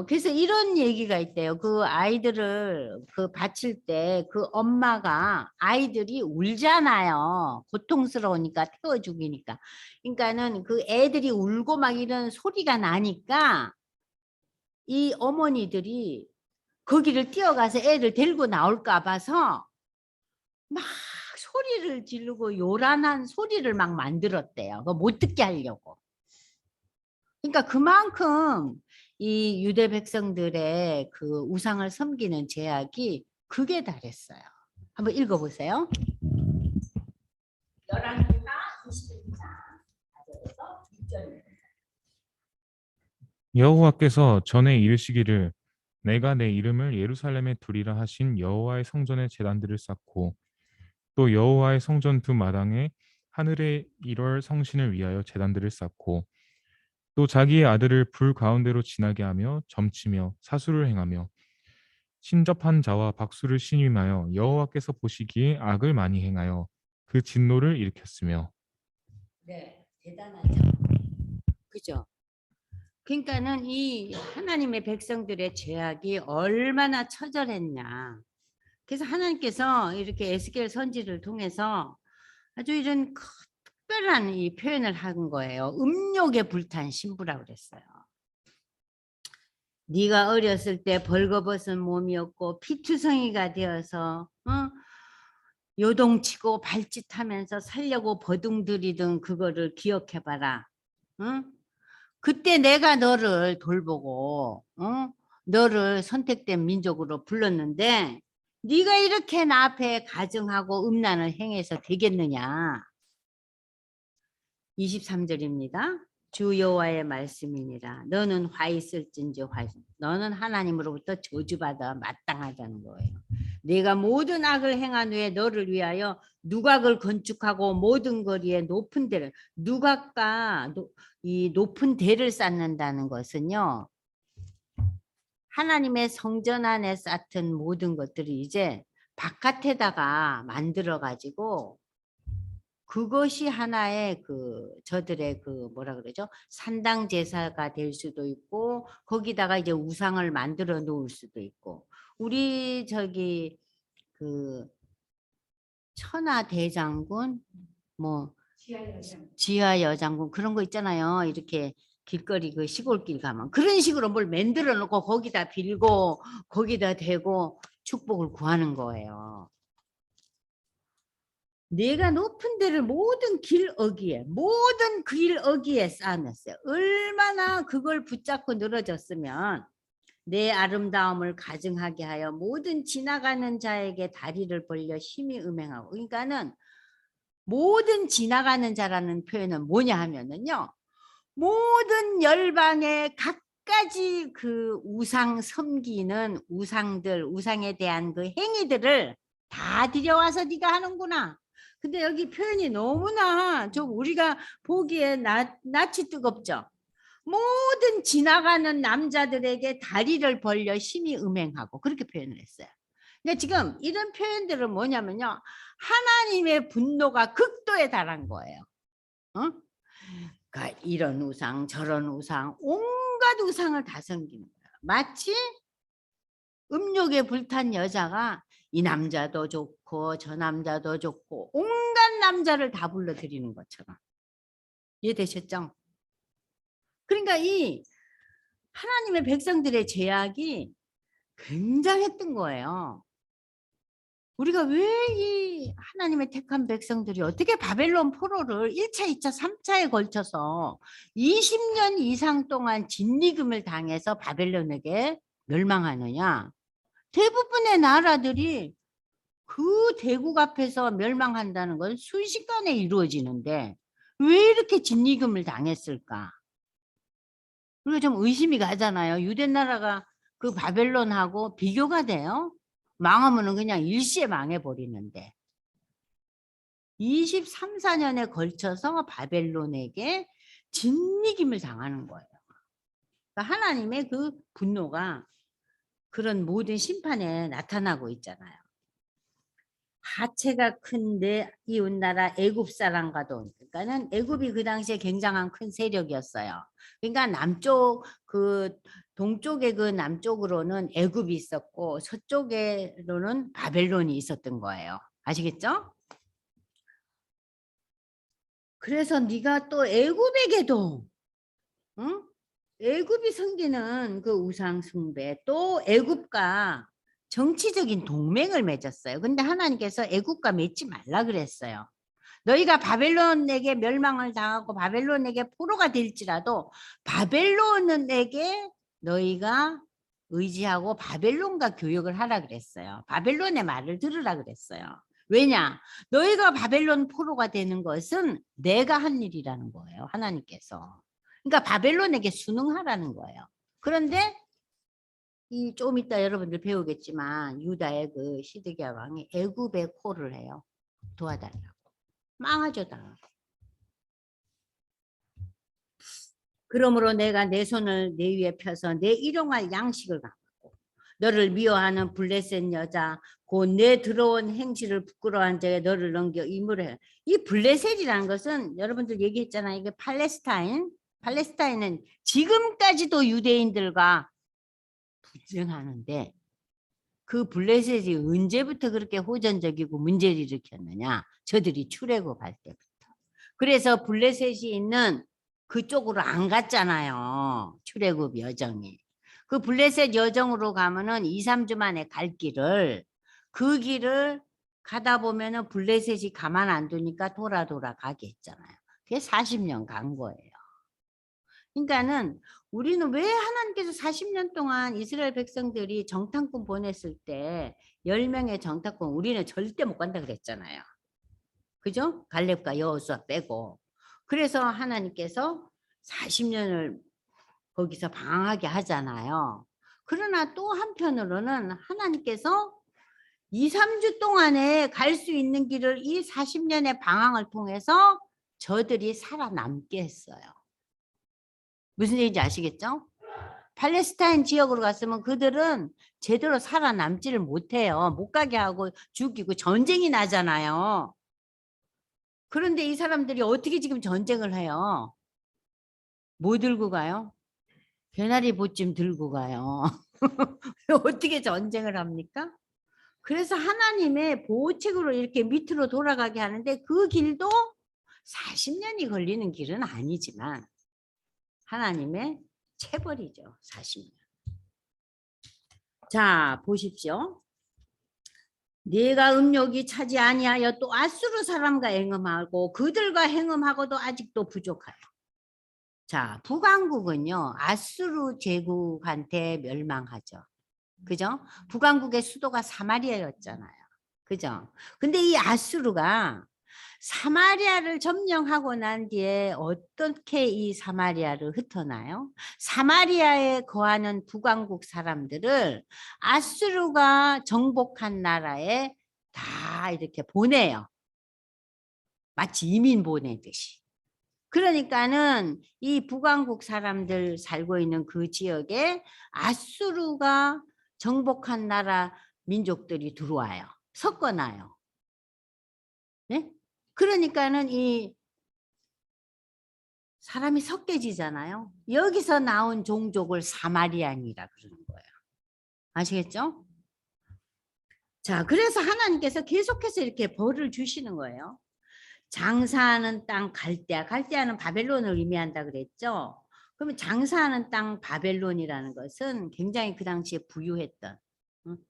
그래서 이런 얘기가 있대요. 그 아이들을 그 바칠 때 그 엄마가 아이들이 울잖아요. 고통스러우니까 태워 죽이니까. 그러니까는 그 애들이 울고 막 이런 소리가 나니까 이 어머니들이 거기를 뛰어가서 애를 데리고 나올까 봐서 막 소리를 지르고 요란한 소리를 막 만들었대요. 그거 못 듣게 하려고. 그러니까 그만큼 이 유대 백성들의 그 우상을 섬기는 제약이 극에 달했어요. 한번 읽어보세요. 열왕기하 21장 4절에서 6절. 여호와께서 전에 이르시기를 내가 내 이름을 예루살렘에 두리라 하신 여호와의 성전에 제단들을 쌓고 또 여호와의 성전 두 마당에 하늘의 1월 성신을 위하여 제단들을 쌓고 또 자기의 아들을 불 가운데로 지나게 하며 점치며 사수를 행하며 신접한 자와 박수를 신임하여 여호와께서 보시기에 악을 많이 행하여 그 진노를 일으켰으며. 네, 대단하죠. 그죠? 그러니까는 이 하나님의 백성들의 죄악이 얼마나 처절했냐. 그래서 하나님께서 이렇게 에스겔 선지를 통해서 아주 이런 특별한 이 표현을 한 거예요. 음욕에 불탄 신부라고 그랬어요. 네가 어렸을 때 벌거벗은 몸이었고 피투성이가 되어서 요동치고 발짓하면서 살려고 버둥들이던 그거를 기억해봐라. 응? 그때 내가 너를 돌보고 너를 선택된 민족으로 불렀는데 네가 이렇게 나 앞에 가증하고 음란을 행해서 되겠느냐. 23절입니다. 주 여호와의 말씀이니라. 너는 화 있을진지 너는 하나님으로부터 저주받아 마땅하다는 거예요. 내가 모든 악을 행한 후에 너를 위하여 누각을 건축하고 모든 거리에 높은 데를 누각과 이 높은 대를 쌓는다는 것은요. 하나님의 성전 안에 쌓던 모든 것들이 이제 바깥에다가 만들어 가지고 그것이 하나의 그 저들의 그 뭐라 그러죠? 산당 제사가 될 수도 있고 거기다가 이제 우상을 만들어 놓을 수도 있고 우리 저기 그 천하 대장군 뭐 지하 여장군 그런 거 있잖아요. 이렇게 길거리 그 시골길 가면 그런 식으로 뭘 만들어 놓고 거기다 빌고 거기다 대고 축복을 구하는 거예요. 내가 높은 데를 모든 길 어기에 쌓아놨어요. 얼마나 그걸 붙잡고 늘어졌으면 내 아름다움을 가증하게 하여 모든 지나가는 자에게 다리를 벌려 힘이 음행하고. 그러니까는 모든 지나가는 자라는 표현은 뭐냐 하면은요. 모든 열방의 각가지 그 우상 섬기는 우상들, 우상에 대한 그 행위들을 다 들여와서 네가 하는구나. 근데 여기 표현이 너무나 좀 우리가 보기에 낯이 뜨겁죠. 모든 지나가는 남자들에게 다리를 벌려 심히 음행하고 그렇게 표현을 했어요. 근데 지금 이런 표현들은 뭐냐면요. 하나님의 분노가 극도에 달한 거예요. 그러니까 이런 우상 저런 우상 온갖 우상을 다 섬기는 거예요. 마치 음욕에 불탄 여자가 이 남자도 좋고 저 남자도 좋고 온갖 온갖 남자를 다 불러들이는 것처럼. 이해되셨죠? 그러니까 이 하나님의 백성들의 죄악이 굉장했던 거예요. 우리가 왜 이 하나님의 택한 백성들이 어떻게 바벨론 포로를 1차, 2차, 3차에 걸쳐서 20년 이상 동안 진리금을 당해서 바벨론에게 멸망하느냐? 대부분의 나라들이 그 대국 앞에서 멸망한다는 건 순식간에 이루어지는데 왜 이렇게 진리금을 당했을까? 우리가 좀 의심이 가잖아요. 유대 나라가 그 바벨론하고 비교가 돼요? 망하면은 그냥 일시에 망해버리는데 23, 4년에 걸쳐서 바벨론에게 진리김을 당하는 거예요. 그러니까 하나님의 그 분노가 그런 모든 심판에 나타나고 있잖아요. 하체가 큰 내 이웃 나라 애굽 사람과도, 그러니까는 애굽이 그 당시에 굉장한 큰 세력이었어요. 그러니까 남쪽 그 동쪽의 그 남쪽으로는 애굽이 있었고 서쪽에로는 바벨론이 있었던 거예요. 아시겠죠? 그래서 네가 또 애굽에게도, 응? 애굽이 섬기는 그 우상 숭배, 또 애굽과 정치적인 동맹을 맺었어요. 근데 하나님께서 애굽과 맺지 말라 그랬어요. 너희가 바벨론에게 멸망을 당하고 바벨론에게 포로가 될지라도 바벨론에게 너희가 의지하고 바벨론과 교역을 하라 그랬어요. 바벨론의 말을 들으라 그랬어요. 왜냐? 너희가 바벨론 포로가 되는 것은 내가 한 일이라는 거예요. 하나님께서. 그러니까 바벨론에게 순응하라는 거예요. 그런데 이 좀 이따 여러분들 배우겠지만 유다의 그 시드기야 왕이 애굽에 콜을 해요. 도와달라고. 망하죠 다. 그러므로 내가 내 손을 내 위에 펴서 내 일용할 양식을 갖고 너를 미워하는 블레셋 여자 곧 내 들어온 행실을 부끄러워한 자에 너를 넘겨 임무를 해. 이 블레셋이라는 것은 여러분들 얘기했잖아요. 이게 팔레스타인은 지금까지도 유대인들과 분쟁하는데 그 블레셋이 언제부터 그렇게 호전적이고 문제를 일으켰느냐? 저들이 출애굽할 때부터. 그래서 블레셋이 있는 그쪽으로 안 갔잖아요. 출애굽 여정이. 그 블레셋 여정으로 가면은 2, 3주 만에 갈 길을 그 길을 가다 보면은 블레셋이 가만 안 두니까 돌아 가게 했잖아요. 그게 40년 간 거예요. 그러니까는 우리는 왜 하나님께서 40년 동안 이스라엘 백성들이 정탐꾼 보냈을 때 10명의 정탐꾼 우리는 절대 못 간다 그랬잖아요. 그죠? 갈렙과 여호수아 빼고. 그래서 하나님께서 40년을 거기서 방황하게 하잖아요. 그러나 또 한편으로는 하나님께서 2, 3주 동안에 갈 수 있는 길을 이 40년의 방황을 통해서 저들이 살아남게 했어요. 무슨 얘기인지 아시겠죠? 팔레스타인 지역으로 갔으면 그들은 제대로 살아남지를 못해요. 못 가게 하고 죽이고 전쟁이 나잖아요. 그런데 이 사람들이 어떻게 지금 전쟁을 해요? 뭐 들고 가요? 개나리 보찜 들고 가요. 어떻게 전쟁을 합니까? 그래서 하나님의 보호책으로 이렇게 밑으로 돌아가게 하는데 그 길도 40년이 걸리는 길은 아니지만 하나님의 체벌이죠. 40년. 자, 보십시오. 네가 음욕이 차지 아니하여 또 아수르 사람과 행음하고 그들과 행음하고도 아직도 부족하여. 자, 북왕국은요 아수르 제국한테 멸망하죠. 그죠? 북왕국의 수도가 사마리아였잖아요. 그죠? 근데 이 아수르가 사마리아를 점령하고 난 뒤에 어떻게 이 사마리아를 흩어나요? 사마리아에 거하는 북왕국 사람들을 아수르가 정복한 나라에 다 이렇게 보내요. 마치 이민 보내듯이. 그러니까는 이 북왕국 사람들 살고 있는 그 지역에 아수르가 정복한 나라 민족들이 들어와요. 섞어놔요. 네? 그러니까는 이 사람이 섞여지잖아요. 여기서 나온 종족을 사마리안이라 그러는 거예요. 아시겠죠? 자, 그래서 하나님께서 계속해서 이렇게 벌을 주시는 거예요. 장사하는 땅 갈대아, 갈대아는 바벨론을 의미한다 그랬죠. 그러면 장사하는 땅 바벨론이라는 것은 굉장히 그 당시에 부유했던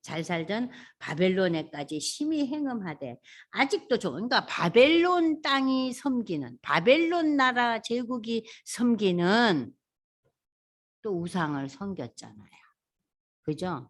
잘 살던 바벨론에까지 심히 행음하되 아직도 그러니까 바벨론 땅이 섬기는 바벨론 나라 제국이 섬기는 또 우상을 섬겼잖아요. 그죠?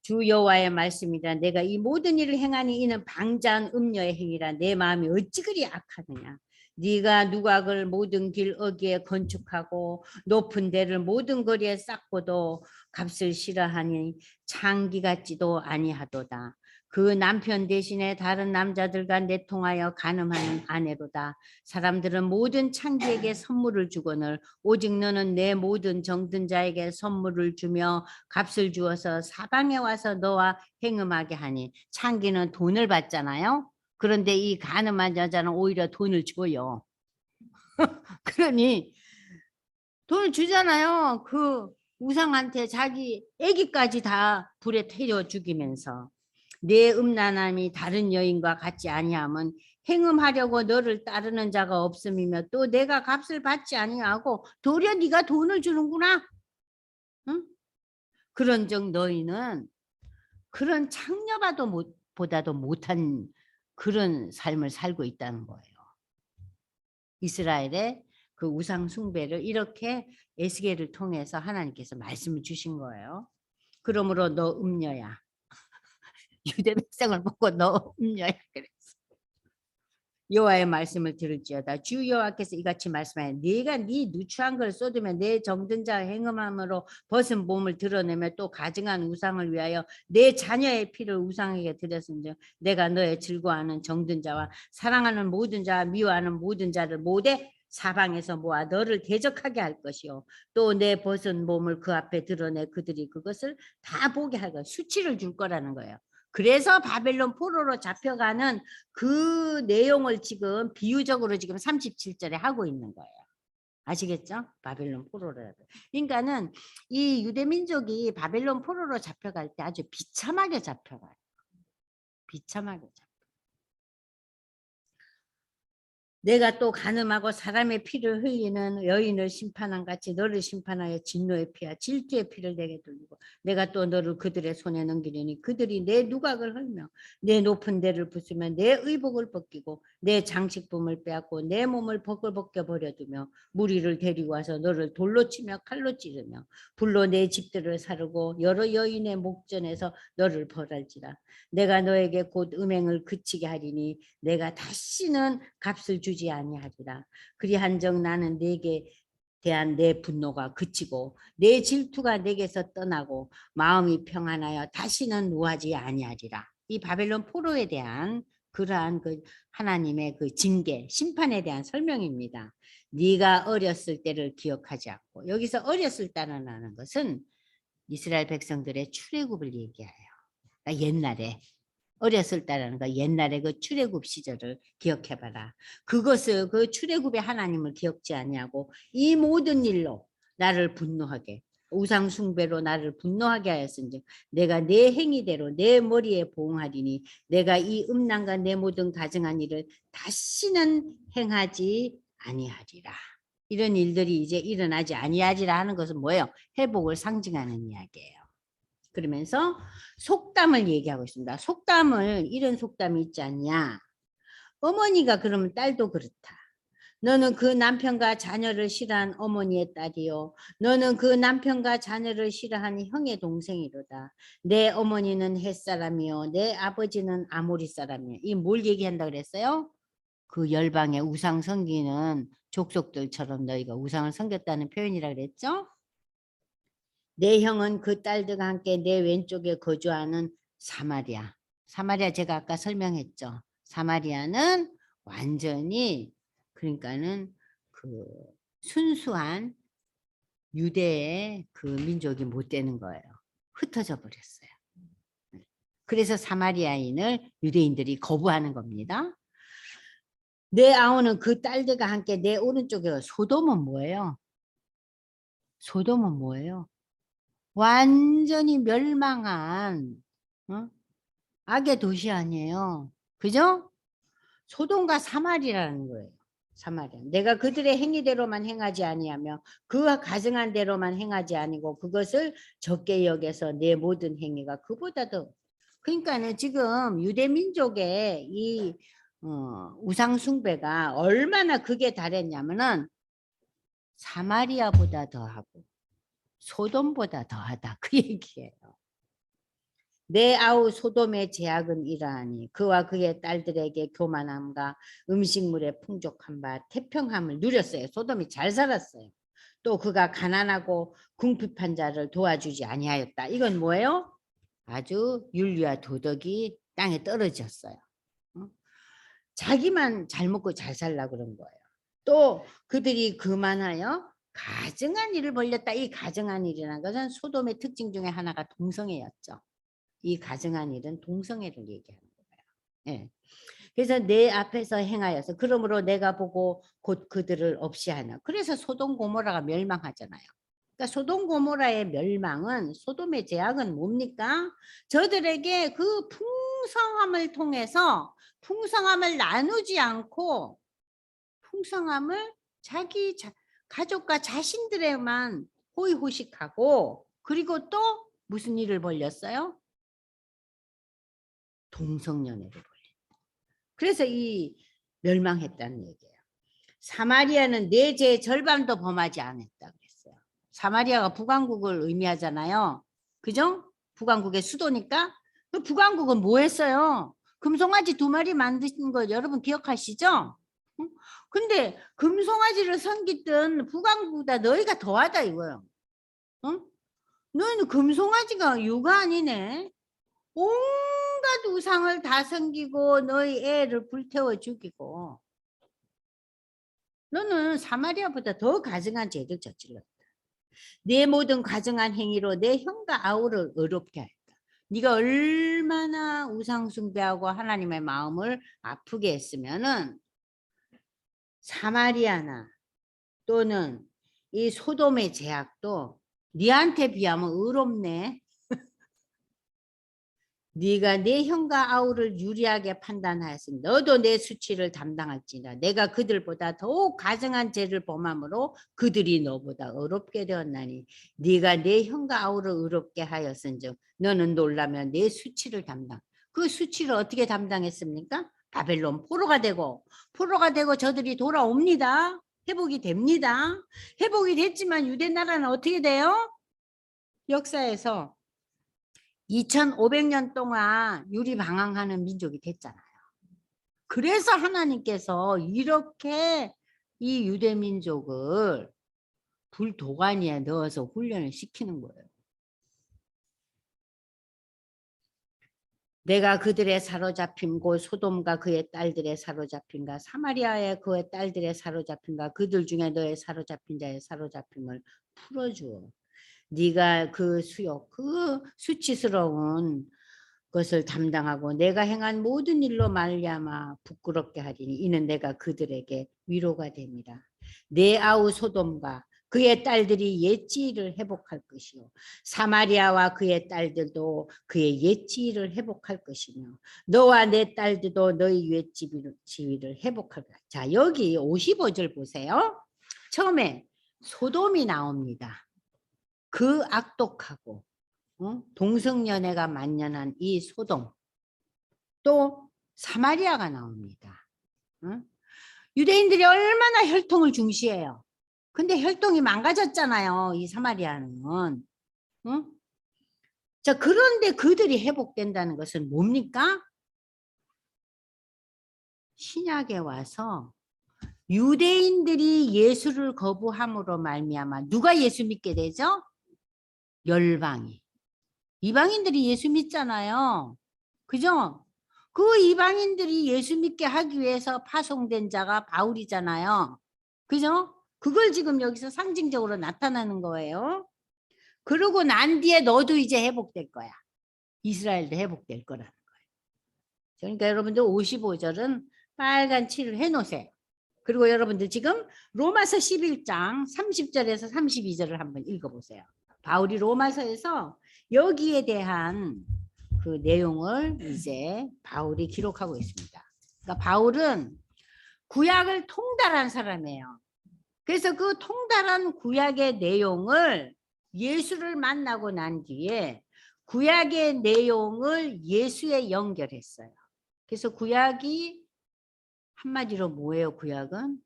주 여호와의 말씀이라 내가 이 모든 일을 행하니 이는 방자한 음녀의 행위라 내 마음이 어찌 그리 악하느냐. 네가 누각을 모든 길 어귀에 건축하고 높은 데를 모든 거리에 쌓고도 값을 싫어하니 창기 같지도 아니하도다. 그 남편 대신에 다른 남자들과 내통하여 간음하는 아내로다. 사람들은 모든 창기에게 선물을 주거늘 오직 너는 내 모든 정든 자에게 선물을 주며 값을 주어서 사방에 와서 너와 행음하게 하니. 창기는 돈을 받잖아요. 그런데 이 간음한 여자는 오히려 돈을 줘요. 그러니 돈을 주잖아요. 그 우상한테 자기 애기까지 다 불에 태워 죽이면서 내 음란함이 다른 여인과 같지 아니함은 행음하려고 너를 따르는 자가 없음이며 또 내가 값을 받지 아니하고 도리어 네가 돈을 주는구나. 응? 그런즉 너희는 그런 창녀봐도 보다도 못한 그런 삶을 살고 있다는 거예요. 이스라엘의 그 우상 숭배를 이렇게 에스겔을 통해서 하나님께서 말씀을 주신 거예요. 그러므로 너 음녀야. 유대 백성을 보고 너 음녀야 그랬어. 여호와의 말씀을 들을지어다. 주 여호와께서 이같이 말씀하여 네가 네 누추한 걸 쏟으며 내 정든 자 행음함으로 벗은 몸을 드러내며 또 가증한 우상을 위하여 내 자녀의 피를 우상에게 드렸은즉 내가 너의 즐거워하는 정든 자와 사랑하는 모든 자와 미워하는 모든 자를 모두 사방에서 모아 너를 대적하게 할 것이요 또 내 벗은 몸을 그 앞에 드러내 그들이 그것을 다 보게 할 거야. 수치를 줄 거라는 거예요. 그래서 바벨론 포로로 잡혀가는 그 내용을 지금 비유적으로 지금 37절에 하고 있는 거예요. 아시겠죠? 바벨론 포로로. 그러니까는 이 유대 민족이 바벨론 포로로 잡혀갈 때 아주 비참하게 잡혀가요. 비참하게 잡혀가요. 내가 또 간음하고 사람의 피를 흘리는 여인을 심판한 같이 너를 심판하여 진노의 피와 질투의 피를 내게 돌리고 내가 또 너를 그들의 손에 넘기려니 그들이 내 누각을 헐며 내 높은 데를 부수며 내 의복을 벗기고 내 장식품을 빼앗고 내 몸을 벗겨 버려두며 무리를 데리고 와서 너를 돌로 치며 칼로 찌르며 불로 내 집들을 사르고 여러 여인의 목전에서 너를 벌할지라. 내가 너에게 곧 음행을 그치게 하리니 내가 다시는 값을 주지 아니하리라. 그리한즉 나는 네게 대한 내 분노가 그치고 내 질투가 내게서 떠나고 마음이 평안하여 다시는 노하지 아니하리라. 이 바벨론 포로에 대한 그러한 그 하나님의 그 징계, 심판에 대한 설명입니다. 네가 어렸을 때를 기억하지 않고 여기서 어렸을 때라는 것은 이스라엘 백성들의 출애굽을 얘기해요. 그러니까 옛날에 어렸을 때라는 거 옛날에 그 출애굽 시절을 기억해봐라. 그것을 그 출애굽의 하나님을 기억지 아니하고 이 모든 일로 나를 분노하게 우상 숭배로 나를 분노하게 하였은즉 내가 내 행위대로 내 머리에 보응하리니 내가 이 음란과 내 모든 가증한 일을 다시는 행하지 아니하리라. 이런 일들이 이제 일어나지 아니하리라 하는 것은 뭐예요? 회복을 상징하는 이야기예요. 그러면서 속담을 얘기하고 있습니다. 속담을 이런 속담이 있지 않냐. 어머니가 그러면 딸도 그렇다. 너는 그 남편과 자녀를 싫어한 어머니의 딸이요. 너는 그 남편과 자녀를 싫어한 형의 동생이로다. 내 어머니는 햇사람이요. 내 아버지는 아모리 사람이요. 이 뭘 얘기한다 그랬어요? 그 열방의 우상 섬기는 족속들처럼 너희가 우상을 섬겼다는 표현이라 그랬죠? 내 형은 그 딸들과 함께 내 왼쪽에 거주하는 사마리아. 사마리아 제가 아까 설명했죠. 사마리아는 완전히 그러니까는 그 순수한 유대의 그 민족이 못 되는 거예요. 흩어져 버렸어요. 그래서 사마리아인을 유대인들이 거부하는 겁니다. 내 아우는 그 딸들과 함께 내 오른쪽에 소돔은 뭐예요? 소돔은 뭐예요? 완전히 멸망한 악의 도시 아니에요. 그죠? 소돔과 사마리라는 거예요. 사마리아. 내가 그들의 행위대로만 행하지 아니하며 그와 가증한 대로만 행하지 아니고 그것을 적게 여겨서 내 모든 행위가 그보다 더. 그러니까는 지금 유대 민족의 이 우상 숭배가 얼마나 극에 달했냐면은 사마리아보다 더하고 소돔보다 더하다 그 얘기예요. 내 아우 소돔의 제약은 이러하니 그와 그의 딸들에게 교만함과 음식물의 풍족한 바 태평함을 누렸어요. 소돔이 잘 살았어요. 또 그가 가난하고 궁핍한 자를 도와주지 아니하였다. 이건 뭐예요? 아주 윤리와 도덕이 땅에 떨어졌어요. 자기만 잘 먹고 잘 살라 그런 거예요. 또 그들이 그만하여 가증한 일을 벌렸다. 이 가증한 일이라는 것은 소돔의 특징 중에 하나가 동성애였죠. 이 가증한 일은 동성애를 얘기하는 거예요. 예. 그래서 내 앞에서 행하여서 그러므로 내가 보고 곧 그들을 없이 하나. 그래서 소돔 고모라가 멸망하잖아요. 그러니까 소돔 고모라의 멸망은 소돔의 제약은 뭡니까? 저들에게 그 풍성함을 통해서 풍성함을 나누지 않고 풍성함을 자기 가족과 자신들에만 호의호식하고 그리고 또 무슨 일을 벌렸어요? 동성연애를 벌린다. 그래서 이 멸망했다는 얘기예요. 사마리아는 내 죄의 절반도 범하지 않았다 그랬어요. 사마리아가 북왕국을 의미하잖아요. 그죠? 북왕국의 수도니까. 그 북왕국은 뭐 했어요? 금송아지 2마리 만드신 거 여러분 기억하시죠? 근데 금송아지를 섬기던 북왕국보다 너희가 더하다 이거예요. 응? 너희는 금송아지가 유가 아니네. 온갖 우상을 다 섬기고 너희 애를 불태워 죽이고 너는 사마리아보다 더 가증한 죄를 저질렀다. 내 모든 가증한 행위로 내 형과 아우를 어렵게 했다. 네가 얼마나 우상 숭배하고 하나님의 마음을 아프게 했으면은 사마리아나 또는 이 소돔의 제약도 네한테 비하면 의롭네. 네가 내 형과 아우를 유리하게 판단하였으니 너도 내 수치를 담당할지라. 내가 그들보다 더욱 가증한 죄를 범함으로 그들이 너보다 어렵게 되었나니 네가 내 형과 아우를 의롭게 하였은즉 너는 놀라면 내 수치를 담당. 그 수치를 어떻게 담당했습니까? 바벨론 포로가 되고 저들이 돌아옵니다. 회복이 됩니다. 회복이 됐지만 유대 나라는 어떻게 돼요? 역사에서 2500년 동안 유리방황하는 민족이 됐잖아요. 그래서 하나님께서 이렇게 이 유대 민족을 불도가니에 넣어서 훈련을 시키는 거예요. 내가 그들의 사로잡힘 곧 소돔과 그의 딸들의 사로잡힘과 사마리아의 그의 딸들의 사로잡힘과 그들 중에 너의 사로잡힌 자의 사로잡힘을 풀어주어 네가 그 수욕 그 수치스러운 것을 담당하고 내가 행한 모든 일로 말미암아 부끄럽게 하리니 이는 내가 그들에게 위로가 됩니다. 내 아우 소돔과 그의 딸들이 옛지위를 회복할 것이요 사마리아와 그의 딸들도 그의 옛지위를 회복할 것이며 너와 내 딸들도 너희 옛지위를 회복할 것이다. 자, 여기 55절 보세요. 처음에 소돔이 나옵니다. 그 악독하고 동성연애가 만연한 이 소돔, 또 사마리아가 나옵니다. 유대인들이 얼마나 혈통을 중시해요. 근데 혈통이 망가졌잖아요. 이 사마리아는. 자, 그런데 그들이 회복된다는 것은 뭡니까? 신약에 와서 유대인들이 예수를 거부함으로 말미암아 누가 예수 믿게 되죠? 열방이. 이방인들이 예수 믿잖아요. 그죠? 그 이방인들이 예수 믿게 하기 위해서 파송된 자가 바울이잖아요. 그죠? 그걸 지금 여기서 상징적으로 나타나는 거예요. 그러고 난 뒤에 너도 이제 회복될 거야. 이스라엘도 회복될 거라는 거예요. 그러니까 여러분들 55절은 빨간 칠을 해놓으세요. 그리고 여러분들 지금 로마서 11장 30절에서 32절을 한번 읽어보세요. 바울이 로마서에서 여기에 대한 그 내용을 이제 바울이 기록하고 있습니다. 그러니까 바울은 구약을 통달한 사람이에요. 그래서 그 통달한 구약의 내용을 예수를 만나고 난 뒤에 구약의 내용을 예수에 연결했어요. 그래서 구약이 한마디로 뭐예요? 구약은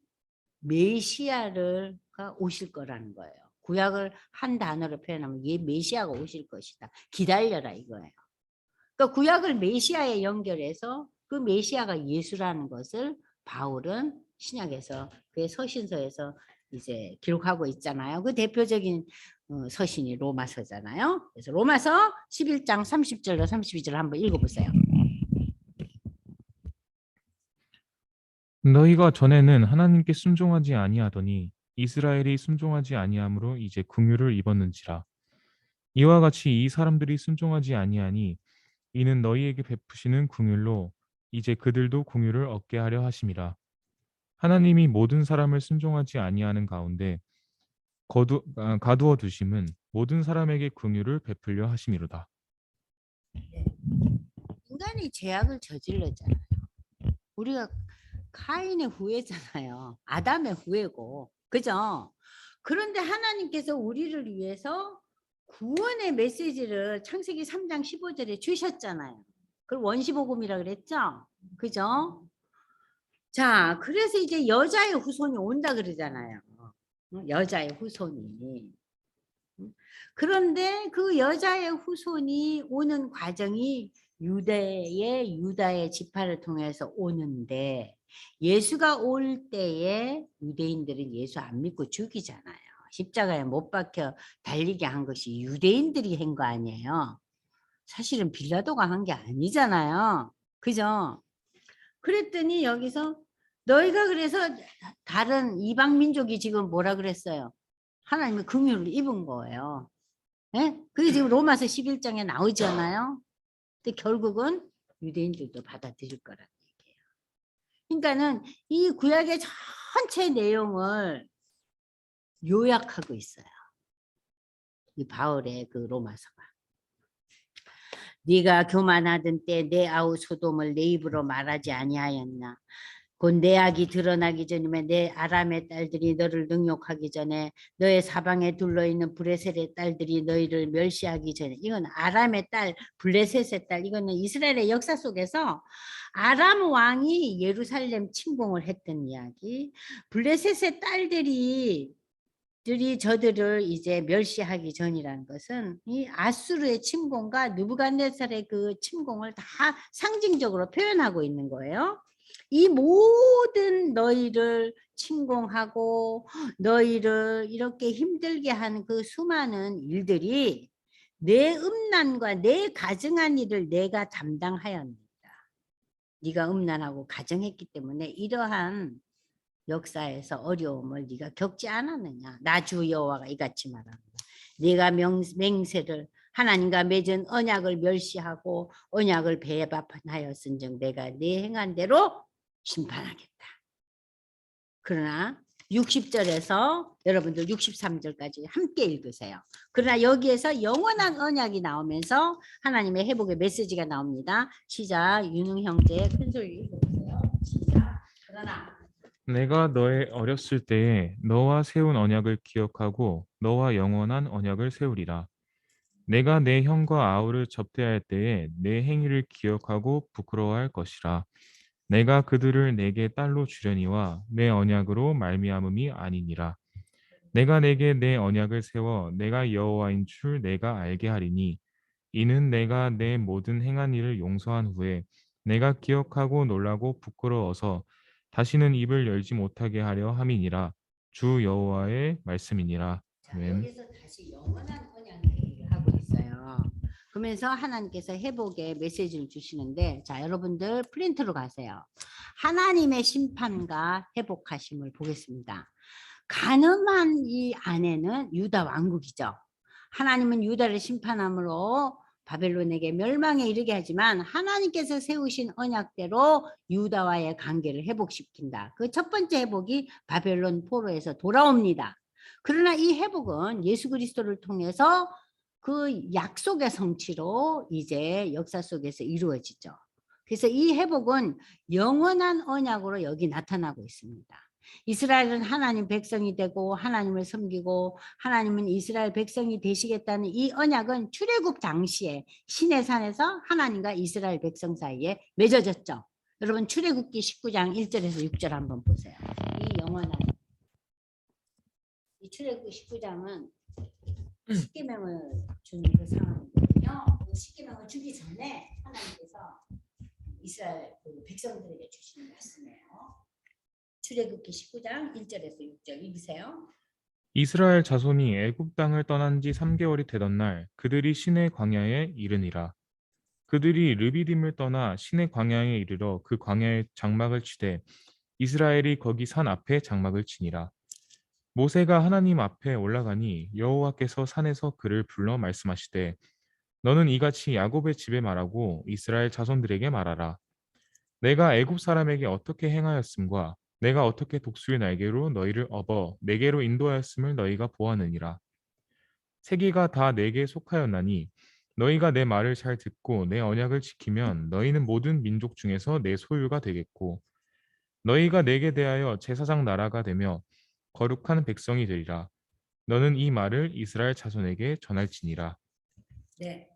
메시아가 오실 거라는 거예요. 구약을 한 단어로 표현하면 메시아가 오실 것이다. 기다려라 이거예요. 그러니까 구약을 메시아에 연결해서 그 메시아가 예수라는 것을 바울은 신약에서 그의 서신서에서 이제 기록하고 있잖아요. 그 대표적인 서신이 로마서잖아요. 그래서 로마서 11장 30절로 32절 한번 읽어보세요. 너희가 전에는 하나님께 순종하지 아니하더니 이스라엘이 순종하지 아니함으로 이제 긍휼을 입었는지라. 이와 같이 이 사람들이 순종하지 아니하니 이는 너희에게 베푸시는 긍휼로 이제 그들도 긍휼을 얻게 하려 하심이라. 하나님이 모든 사람을 순종하지 아니하는 가운데 가두어 두심은 모든 사람에게 긍휼을 베풀려 하심이로다. 인간이 죄악을 저질렀잖아요. 우리가 카인의 후예잖아요. 아담의 후예고. 그죠? 그런데 하나님께서 우리를 위해서 구원의 메시지를 창세기 3장 15절에 주셨잖아요. 그걸 원시복음이라 그랬죠? 그죠? 자, 그래서 이제 여자의 후손이 온다 그러잖아요. 여자의 후손이. 그런데 그 여자의 후손이 오는 과정이 유다의 지파를 통해서 오는데 예수가 올 때에 유대인들은 예수 안 믿고 죽이잖아요. 십자가에 못 박혀 달리게 한 것이 유대인들이 한 거 아니에요. 사실은 빌라도가 한 게 아니잖아요. 그죠? 그랬더니 여기서 너희가 그래서 다른 이방 민족이 지금 뭐라 그랬어요? 하나님의 긍휼을 입은 거예요. 예? 그게 지금 로마서 11장에 나오잖아요. 근데 결국은 유대인들도 받아들일 거라는 얘기예요. 그러니까는 이 구약의 전체 내용을 요약하고 있어요. 이 바울의 그 로마서가. 네가 교만하던 때 내 아우 소돔을 내 입으로 말하지 아니하였나? 곧 내 악이 드러나기 전이며 내 아람의 딸들이 너를 능욕하기 전에 너의 사방에 둘러있는 브레셀의 딸들이 너희를 멸시하기 전에. 이건 아람의 딸, 블레셋의 딸. 이거는 이스라엘의 역사 속에서 아람 왕이 예루살렘 침공을 했던 이야기. 블레셋의 딸들이 저들을 이제 멸시하기 전이라는 것은 이 아수르의 침공과 느부갓네살의 그 침공을 다 상징적으로 표현하고 있는 거예요. 이 모든 너희를 침공하고 너희를 이렇게 힘들게 한 그 수많은 일들이 내 음란과 내 가증한 일을 내가 담당하였느니라. 네가 음란하고 가증했기 때문에 이러한 역사에서 어려움을 네가 겪지 않았느냐. 나 주 여호와가 이같이 말합니다. 네가 맹세를 하나님과 맺은 언약을 멸시하고 언약을 배반하였은즉 내가 네 행한 대로 심판하겠다. 그러나 60절에서 여러분들 63절까지 함께 읽으세요. 그러나 여기에서 영원한 언약이 나오면서 하나님의 회복의 메시지가 나옵니다. 시작. 윤웅 형제 큰 소리 읽어보세요. 시작. 그러나 내가 너의 어렸을 때에 너와 세운 언약을 기억하고 너와 영원한 언약을 세우리라. 내가 내 형과 아우를 접대할 때에 내 행위를 기억하고 부끄러워할 것이라. 내가 그들을 내게 딸로 주려니와 내 언약으로 말미암음이 아니니라. 내가 내게 내 언약을 세워 내가 여호와인 줄 내가 알게 하리니 이는 내가 내 모든 행한 일을 용서한 후에 내가 기억하고 놀라고 부끄러워서 다시는 입을 열지 못하게 하려 함이니라. 주 여호와의 말씀이니라. 자, 아멘. 여기서 다시 영원한 언약 얘기를 하고 있어요. 그러면서 하나님께서 회복의 메시지를 주시는데, 자, 여러분들 프린트로 가세요. 하나님의 심판과 회복하심을 보겠습니다. 가늠한 이 아내는 유다 왕국이죠. 하나님은 유다를 심판함으로 바벨론에게 멸망에 이르게 하지만 하나님께서 세우신 언약대로 유다와의 관계를 회복시킨다. 그 첫 번째 회복이 바벨론 포로에서 돌아옵니다. 그러나 이 회복은 예수 그리스도를 통해서 그 약속의 성취로 이제 역사 속에서 이루어지죠. 그래서 이 회복은 영원한 언약으로 여기 나타나고 있습니다. 이스라엘은 하나님 백성이 되고 하나님을 섬기고 하나님은 이스라엘 백성이 되시겠다는 이 언약은 출애굽 당시에 시내산에서 하나님과 이스라엘 백성 사이에 맺어졌죠. 여러분 출애굽기 19장 1절에서 6절 한번 보세요. 이 영원한 이 출애굽기 19장은 십계명을 주는 그 상황이거든요. 그 십계명을 주기 전에 하나님께서 이스라엘 그 백성들에게 주시는 말씀이에요. 출애굽기 19장 1절에서 6절 읽으세요. 이스라엘 자손이 애굽 땅을 떠난 지 3개월이 되던 날 그들이 시내 광야에 이르니라. 그들이 르비딤을 떠나 시내 광야에 이르러 그 광야에 장막을 치되 이스라엘이 거기 산 앞에 장막을 치니라. 모세가 하나님 앞에 올라가니 여호와께서 산에서 그를 불러 말씀하시되 너는 이같이 야곱의 집에 말하고 이스라엘 자손들에게 말하라. 내가 애굽 사람에게 어떻게 행하였음과 내가 어떻게 독수리 날개로 너희를 업어 내게로 인도하였음을 너희가 보았느니라. 세계가 다 내게 속하였나니 너희가 내 말을 잘 듣고 내 언약을 지키면 너희는 모든 민족 중에서 내 소유가 되겠고 너희가 내게 대하여 제사장 나라가 되며 거룩한 백성이 되리라. 너는 이 말을 이스라엘 자손에게 전할지니라. 네.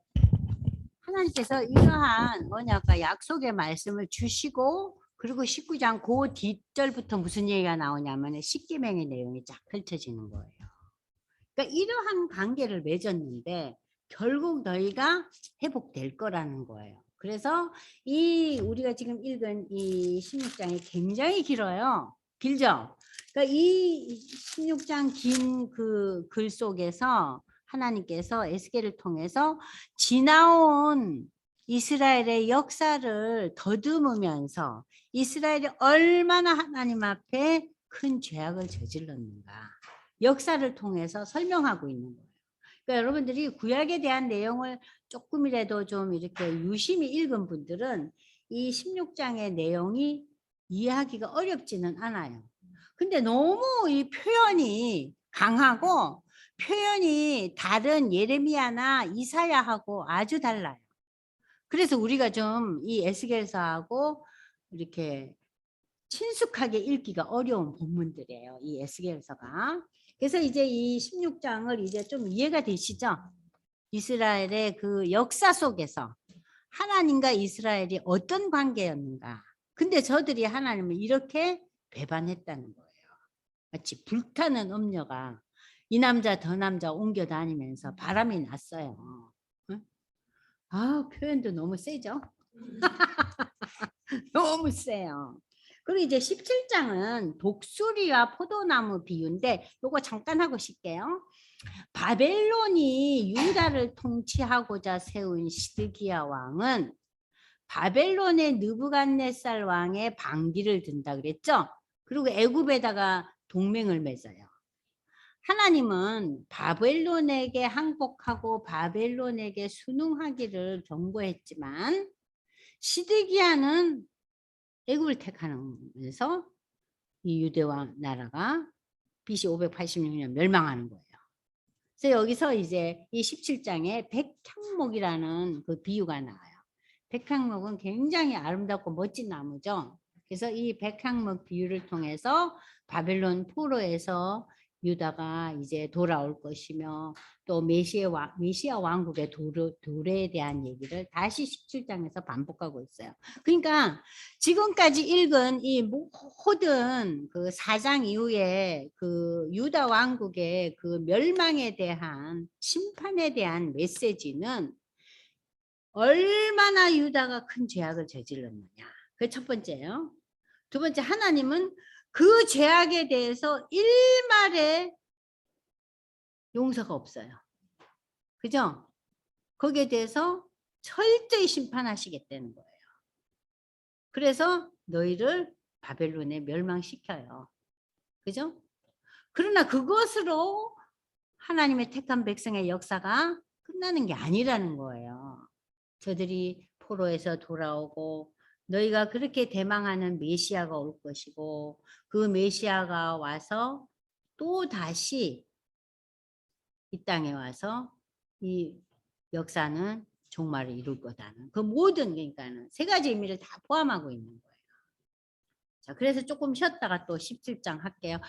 하나님께서 이러한 언약과 약속의 말씀을 주시고 그리고 19장 그 뒷절부터 무슨 얘기가 나오냐면 십계명의 내용이 쫙 펼쳐지는 거예요. 그러니까 이러한 관계를 맺었는데 결국 너희가 회복될 거라는 거예요. 그래서 이 우리가 지금 읽은 이 16장이 굉장히 길어요. 길죠? 그러니까 이 16장 긴 그 글 속에서 하나님께서 에스겔을 통해서 지나온 이스라엘의 역사를 더듬으면서 이스라엘이 얼마나 하나님 앞에 큰 죄악을 저질렀는가 역사를 통해서 설명하고 있는 거예요. 그러니까 여러분들이 구약에 대한 내용을 조금이라도 좀 이렇게 유심히 읽은 분들은 이 16장의 내용이 이해하기가 어렵지는 않아요. 근데 너무 이 표현이 강하고 표현이 다른 예레미야나 이사야하고 아주 달라요. 그래서 우리가 좀 이 에스겔서하고 이렇게 친숙하게 읽기가 어려운 본문들이에요. 이 에스겔서가. 그래서 이제 이 16장을 이제 좀 이해가 되시죠? 이스라엘의 그 역사 속에서 하나님과 이스라엘이 어떤 관계였는가. 근데 저들이 하나님을 이렇게 배반했다는 거예요. 마치 불타는 음료가 이 남자 저 남자 옮겨 다니면서 바람이 났어요. 응? 아, 표현도 너무 세죠? 너무 세요. 그리고 이제 17장은 독수리와 포도나무 비유인데 요거 잠깐 하고 싶게요. 바벨론이 유다를 통치하고자 세운 시드기야 왕은 바벨론의 느부갓네살 왕의 반기를 든다 그랬죠. 그리고 애굽에다가 동맹을 맺어요. 하나님은 바벨론에게 항복하고 바벨론에게 순응하기를 경고했지만 시드기야는 애굽을 택하면서 이 유대왕 나라가 BC 586년 멸망하는 거예요. 그래서 여기서 이제 이 17장에 백향목이라는 그 비유가 나와요. 백향목은 굉장히 아름답고 멋진 나무죠. 그래서 이 백향목 비유를 통해서 바벨론 포로에서 유다가 이제 돌아올 것이며 또 메시아 왕국의 도래에 대한 얘기를 다시 17장에서 반복하고 있어요. 그러니까 지금까지 읽은 이 모든 그 4장 이후에 그 유다 왕국의 그 멸망에 대한 심판에 대한 메시지는 얼마나 유다가 큰 죄악을 저질렀느냐. 그 첫 번째요. 두 번째, 하나님은 그 죄악에 대해서 일말의 용서가 없어요. 그죠? 거기에 대해서 철저히 심판하시겠다는 거예요. 그래서 너희를 바벨론에 멸망시켜요. 그죠? 그러나 그것으로 하나님의 택한 백성의 역사가 끝나는 게 아니라는 거예요. 저들이 포로에서 돌아오고 너희가 그렇게 대망하는 메시아가 올 것이고 그 메시아가 와서 또 다시 이 땅에 와서 이 역사는 종말을 이룰 거다는 그 모든 그러니까는 세 가지 의미를 다 포함하고 있는 거예요. 자, 그래서 조금 쉬었다가 또 17장 할게요.